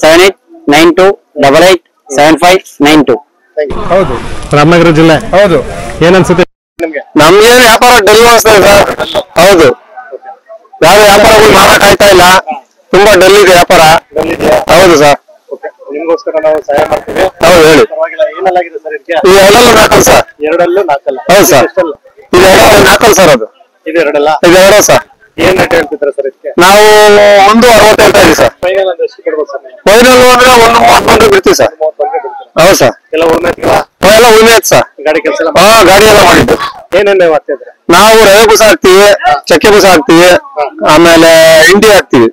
7892887592. ಹೌದು. ರಾಮನಗರ ಜಿಲ್ಲೆ. ಹೌದು. ಏನ್ ಅನ್ಸುತ್ತೆ ನಿಮ್ಗೆ? ನಮ್ಗೆ ವ್ಯಾಪಾರ ಡಲ್ ಅನಿಸ್ತದೆ ಸರ್. ಹೌದು. ಯಾವ ವ್ಯಾಪಾರಗಳು ಮಾಡಕ್ ಆಯ್ತಾ ಇಲ್ಲ. ತುಂಬಾ ಡಲ್ ಇದೆ ವ್ಯಾಪಾರ. ಹೌದು ಸರ್. ನಿಮ್ಗೋಸ್ಕರ ನಾವು ಸಹಾಯ ಮಾಡ್ತೀವಿ. ಹೌದು, ಹೇಳಿ. ಏನೆಲ್ಲಾಗಿದೆ ಸರ್ ಇದಕ್ಕೆ? ಈ 2 ನಾಲ್ಕಲ್ ಸರ್. 2 ನಾಲ್ಕಲ್ಲ? ಹೌದು ಸರ್. ಇದು 2 ನಾಲ್ಕಲ್ ಸರ್. ಅದು ಇದು 2 ಇದು 2 ಸರ್. ಏನ್ ರೇಟ್ ಹೇಳ್ತಿದ್ರ ಸರ್ ಇದಕ್ಕೆ? ನಾವು 1.60 ಹೇಳ್ತಾ ಇದೀವಿ ಸರ್. ಫೈನಲ್ ಅಂದ್ರೆ ಎಷ್ಟು ಕೊಡ್ಬೋದು ಸರ್? ಫೈನಲ್ ಅಂದ್ರೆ 1.30 ಬಿಡ್ತೀವಿ ಸರ್. 30 ಬಿಡ್ತೀರಾ? ಹೌದು ಸರ್. ಎಲ್ಲ ಉಳ್ಮೆ ಎಲ್ಲ ಉಳ್ಮೆ ಆಯ್ತು ಸರ್. ಗಾಡಿ ಕೆಲಸ ಎಲ್ಲ? ಗಾಡಿ ಎಲ್ಲ ಮಾಡಿದ್ದು. ಏನೇನ್ ಮೇವ್ ಹಾಕ್ತಿದ್ರೆ? ನಾವು ರವೆ ಬೂಸ ಹಾಕ್ತಿವಿ, ಚಕ್ಕೆ ಬೂಸ ಹಾಕ್ತಿವಿ, ಆಮೇಲೆ ಹಿಂಡಿ ಹಾಕ್ತಿವಿ.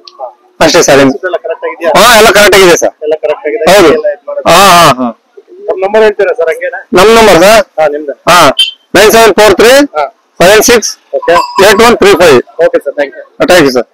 ಅಷ್ಟೇ ಸರ್. ಎಲ್ಲ ಕರೆಕ್ಟ್ ಆಗಿದೆಯಾ? ಎಲ್ಲ ಕರೆಕ್ಟ್ ಆಗಿದೆ ಸರ್. ಎಲ್ಲ ಕರೆಕ್ಟ್ ಆಗಿದೆ. ಹೌದು. ನಮ್ ನಂಬರ್ ಹೇಳ್ತೀರಾ ಸರ್ ಹಂಗೇನಾ? ನಮ್ ನಂಬರ್ ಸರ್ ಹಾ ನಿಮ್ದು. 9743 ಹಾ 76 okay 8135. Okay sir thank you. Thank you sir.